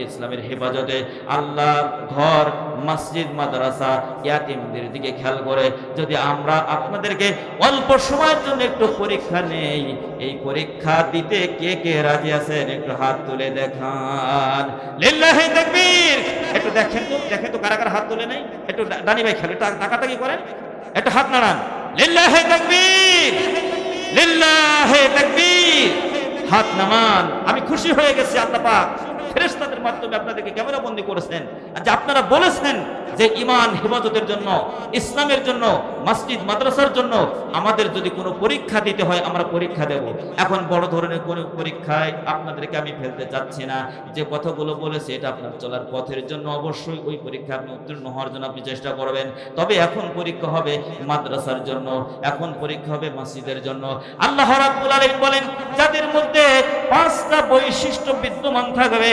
ইসলামের হেফাজতে আল্লাহর ঘর, মসজিদ, মাদ্রাসা, ইয়াতীমদের দিকে খেয়াল করে যদি আমরা আপনাদেরকে অল্প সময়ের জন্য একটু পরীক্ষা নেই, এই পরীক্ষা দিতে কে কে রাজি আছেন একটু হাত তুলে দেখান। লিল্লাহি তাকবীর। একটু দেখেন তো কারা কারা হাত তুলে নাই? একটু দানি ভাই খেলে টাকাটাকি করেন, একটু হাত নাড়ান। লিল্লাহি তাকবীর, লিল্লাহি তাকবীর। হাত নামান। আমি খুশি হয়ে গেছি আল্লাহ পাক ফেরেশতাদের মাধ্যমে আপনাদেরকে ক্যামেরা বন্দী করেছেন, যে আপনারা বলেছেন যে ইমান হেফাজতের জন্য, ইসলামের জন্য, মসজিদ মাদ্রাসার জন্য আমাদের যদি কোনো পরীক্ষা দিতে হয় আমরা পরীক্ষা দেব। এখন বড় ধরনের কোনো পরীক্ষায় আপনাদেরকে আমি ফেলতে চাচ্ছি না। যে কথাগুলো বলেছে এটা আপনার চলার পথের জন্য, অবশ্যই ওই পরীক্ষা আপনি উত্তীর্ণ হওয়ার জন্য আপনি চেষ্টা করবেন। তবে এখন পরীক্ষা হবে মাদ্রাসার জন্য, এখন পরীক্ষা হবে মসজিদের জন্য। আল্লাহ রাব্বুল আলামিন বলেন, যাদের মধ্যে 5টা বৈশিষ্ট্য বিদ্যমান থাকবে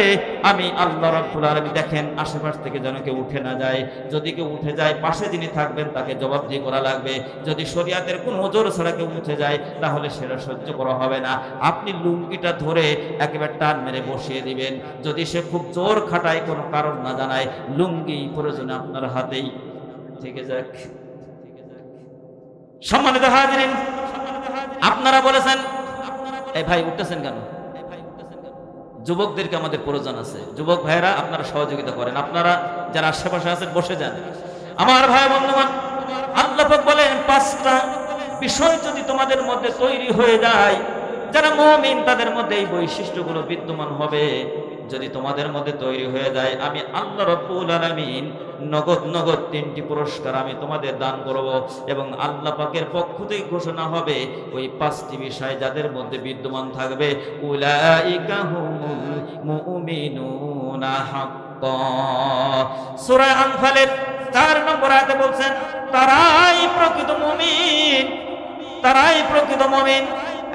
আমি আল্লাহ রাব্বুল আলামিন, দেখেন আশেপাশ থেকে যেন কেউ উঠে না যায়। যদি কেউ উঠে যায় পাশে যিনি থাকবেন তাকে জবাবদিহি করা লাগবে। যদি শরীয়তের কোনো ওজর ছাড়া কেউ উঠে যায় তাহলে সেটা সহ্য করা হবে না। আপনি লুঙ্গিটা ধরে একেবারে টান মেরে বসিয়ে দিবেন। যদি সে খুব জোর খাটায়, কোনো কারণ না জানায়, লুঙ্গি প্রয়োজনে আপনার হাতেই থেকে যাক। সম্মানিত হাজিরিন, আপনারা বলেছেন, এই ভাই উঠতেছেন কেন? যুবকদেরকে আমাদের প্রয়োজন আছে। যুবক ভাইরা আপনারা সহযোগিতা করেন, আপনারা যারা আশেপাশে আছেন বসে যান। আমার ভাই বন্ধুগণ, আল্লাহ পাক বলেন 5টা বিষয় যদি তোমাদের মধ্যে তৈরি হয়ে যায়, যারা মুমিন তাদের মধ্যে এই বৈশিষ্ট্যগুলো বিদ্যমান হবে। যদি তোমাদের মধ্যে তৈরি হয়ে যায়, আমি আল্লাহ রাব্বুল আলামিন নগদ নগদ 3টি পুরস্কার আমি তোমাদের দান করব। এবং আল্লাহ পাকের পক্ষ থেকে ঘোষণা হবে ওই 5টি বিষয় যাদের মধ্যে বিদ্যমান থাকবে, উলাইকা হুমুল মুমিনুনা হাক্কান। সূরা আনফালের 4 নম্বর আয়াতে বলছেন তারাই প্রকৃত মুমিন, তারাই প্রকৃত মুমিন।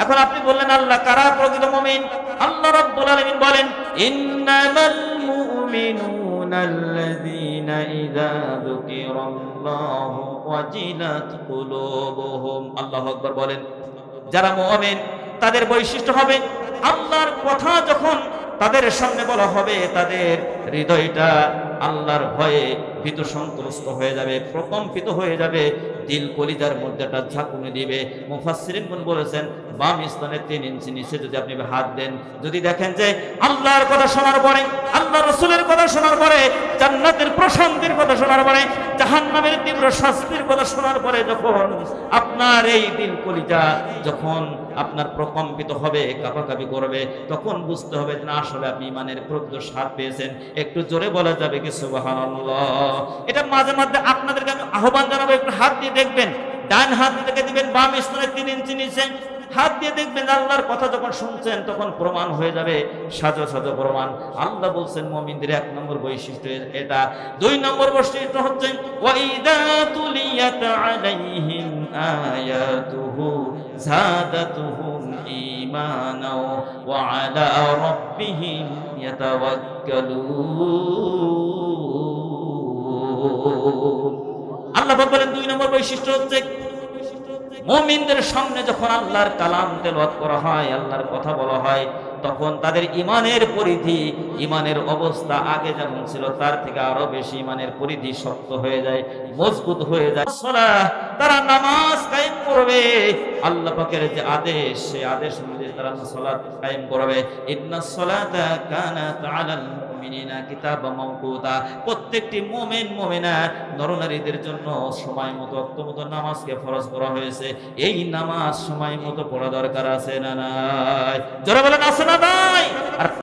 এখন আপনি বললেন আল্লাহ কারা প্রকৃত মুমিন? আল্লাহ রাব্বুল আলামিন বলেন ইন্নামাল মুমিনুনাল্লাযীনা ইযা যুকিরাল্লাহু ওয়াজিলাত কুলুবুহুম। আল্লাহু আকবার বলেন। যারা মুমিন তাদের বৈশিষ্ট্য হবে আল্লাহর কথা যখন তাদের সামনে বলা হবে তাদের হৃদয়টা আল্লাহর ভয়ে ভীত সন্ত্রস্ত হয়ে যাবে, প্রকম্পিত হয়ে যাবে, দিল কলিজার মধ্যে একটা ঝাঁকুনি দিবে। মুফাসসিরিন বলেছেন বাম স্তনের 3 ইঞ্চি নিচে যদি আপনি হাত দেন, যদি দেখেন যে আল্লাহর কথা শোনার পরে, আল্লাহ রাসূলের কথা শোনার পরে, জান্নাতের প্রশান্তির কথা শোনার পরে, জাহান্নামের তীব্র শাস্তির কথা শোনার পরে যখন আপনার এই দিল কলিজা যখন আপনার প্রকম্পিত হবে, কাঁপাকাঁপি করবে, তখন বুঝতে হবে না আসলে আপনি ঈমানের প্রকৃত স্বাদ পেয়েছেন। একটু জোরে বলা যাবে কি সুবহানাল্লাহ? এটা মাঝে মাঝে আপনাদেরকে আমি আহ্বান জানাবো, একটু হাত দিয়ে দেখবেন, ডান হাত থেকে দিবেন বাম স্তনের 3 ইঞ্চি নিচে, হাত দিয়ে দেখবেন আল্লাহর কথা যখন শুনছেন তখন প্রমাণ হয়ে যাবে, সাজো সাজো প্রমাণ। আল্লাহ বলছেন মুমিনদের 1 নম্বর বৈশিষ্ট্য এটা। 2 নম্বর বৈশিষ্ট্য হচ্ছে ওয়াইদা তুলিয়াত আলাইহিম আয়াতুহু যাদাতুহুম ঈমানা ওয়া আলা রাব্বিহিম ইয়াতাওয়াক্কালুন। আল্লাহ বলেন 2 নম্বর বৈশিষ্ট্য হচ্ছে মুমিনদের সামনে যখন আল্লাহর কালাম তেলাওয়াত করা হয়, আল্লাহর কথা বলা হয়, তখন তাদের ঈমানের পরিধি, ঈমানের অবস্থা আগে যেমন ছিল তার থেকে আরো বেশি ঈমানের পরিধি শক্ত হয়ে যায়, মজবুত হয়ে যায়। সালাহ, তারা নামাজ কায়েম করবে, আল্লাহ পাকের যে আদেশ সেই আদেশ অনুযায়ী তারা সালাত কায়েম করবে। ইন্নাস সালাতা কানাত আলাল মুমিনিনা কিতাবাম মাওকুতা। প্রত্যেকটি মুমিন মুমিনা নরনারীদের জন্য সময় মতো ওয়াক্ত মতো নামাজকে ফরজ করা হয়েছে। এই নামাজ সময় মতো পড়া দরকার আছে না নাই? জোরে বলেন আছে না নাই?